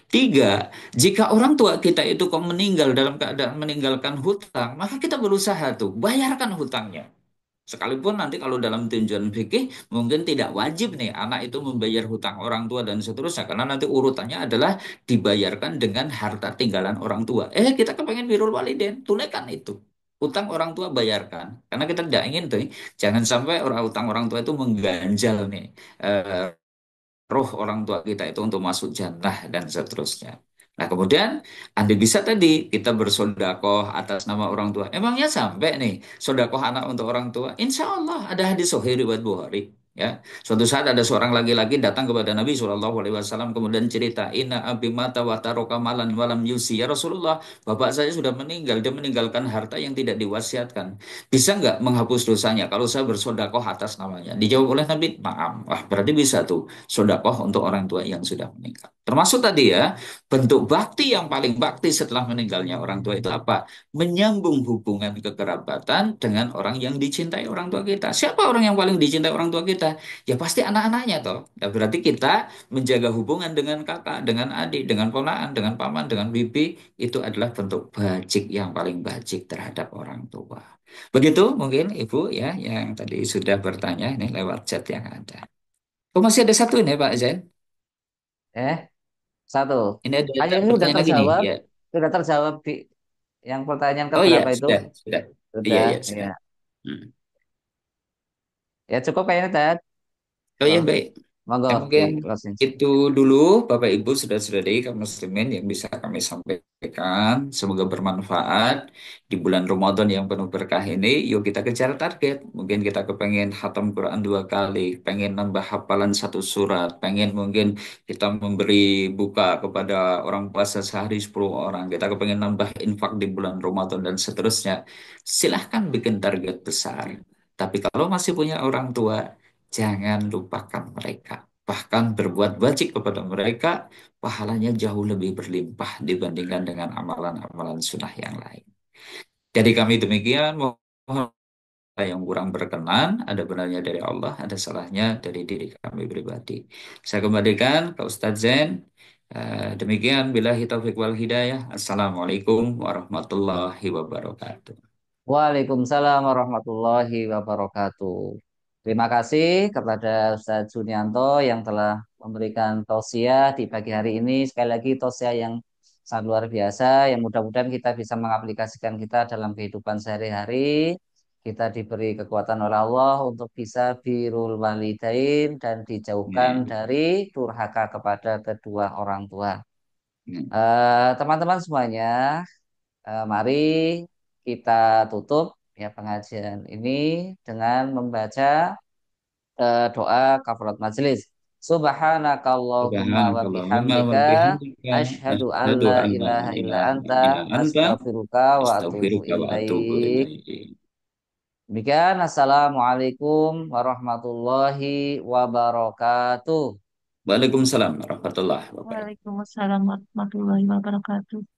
Tiga, jika orang tua kita itu kok meninggal dalam keadaan meninggalkan hutang, maka kita berusaha tuh bayarkan hutangnya. Sekalipun nanti kalau dalam tinjauan fikih mungkin tidak wajib nih anak itu membayar hutang orang tua dan seterusnya, karena nanti urutannya adalah dibayarkan dengan harta tinggalan orang tua. Kita kepengen birrul walidain, tunaikan itu. Utang orang tua bayarkan. Karena kita tidak ingin tuh, jangan sampai utang orang tua itu mengganjal nih eh, roh orang tua kita itu untuk masuk jannah dan seterusnya. Nah, kemudian Anda bisa tadi kita bersodakoh atas nama orang tua. Emangnya sampai nih sodakoh anak untuk orang tua? Insya Allah ada hadis Sahih riwayat Bukhari. Ya, suatu saat ada seorang laki-laki datang kepada Nabi SAW kemudian cerita, Inna abi mata wa taraka malan walam yusi. Ya Rasulullah, bapak saya sudah meninggal, dia meninggalkan harta yang tidak diwasiatkan. Bisa nggak menghapus dosanya kalau saya bersodakoh atas namanya? Dijawab oleh Nabi, maaf. Wah, berarti bisa tuh sodakoh untuk orang tua yang sudah meninggal. Termasuk tadi ya, bentuk bakti yang paling bakti setelah meninggalnya orang tua itu apa? Menyambung hubungan kekerabatan dengan orang yang dicintai orang tua kita. Siapa orang yang paling dicintai orang tua kita? Ya pasti anak-anaknya toh. Ya berarti kita menjaga hubungan dengan kakak, dengan adik, dengan ponakan, dengan paman, dengan bibi itu adalah bentuk bajik yang paling bajik terhadap orang tua. Begitu mungkin Ibu ya yang tadi sudah bertanya ini lewat chat yang ada. Oh masih ada satu ini Pak Zain. Eh, satu. Ini ada Ayo ini udah pertanyaan lagi nih. terjawab. Ya. Sudah terjawab di yang pertanyaan Oh iya keberapa itu? sudah sudah. Iya Sudah, iya ya. sudah. Hmm. Ya cukup kayaknya, Ted. Oh iya Oh, baik. monggo Ya, di mungkin closing. itu dulu Bapak Ibu saudara-saudari kaum muslimin yang bisa kami sampaikan. Semoga bermanfaat di bulan Ramadan yang penuh berkah ini. Yuk kita kejar target. Mungkin kita kepengen khatam Quran 2 kali, pengen nambah hafalan satu surat, pengen mungkin kita memberi buka kepada orang puasa sehari 10 orang. Kita kepengen nambah infak di bulan Ramadan dan seterusnya. Silahkan bikin target besar. Tapi kalau masih punya orang tua, jangan lupakan mereka. Bahkan berbuat wajib kepada mereka, pahalanya jauh lebih berlimpah dibandingkan dengan amalan-amalan sunnah yang lain. Jadi kami demikian, mohon yang kurang berkenan, ada benarnya dari Allah, ada salahnya dari diri kami pribadi. Saya kembalikan ke Ustadz Zain. Demikian, billahi taufiq wal hidayah. Assalamualaikum warahmatullahi wabarakatuh. Waalaikumsalam warahmatullahi wabarakatuh. Terima kasih kepada Ustadz Junianto yang telah memberikan tausiah di pagi hari ini. Sekali lagi tausiah yang sangat luar biasa, yang mudah-mudahan kita bisa mengaplikasikan kita dalam kehidupan sehari-hari. Kita diberi kekuatan oleh Allah untuk bisa birrul walidain dan dijauhkan Hmm. dari durhaka kepada kedua orang tua. Hmm. Teman-teman semuanya, mari kita tutup ya pengajian ini dengan membaca doa kafarat majelis. Subhanakallahumma wa Subhanakallahumma wa bihamdika bihamdika asyhadu an asyhadu la an la ilaha illa ilaha anta illa anta astaghfiruka wa atubu astaghfiruka wa atubu ilaik. ilaik. Demikian, assalamualaikum warahmatullahi wabarakatuh. Waalaikumsalam warahmatullahi wabarakatuh. Waalaikumsalam warahmatullahi wabarakatuh.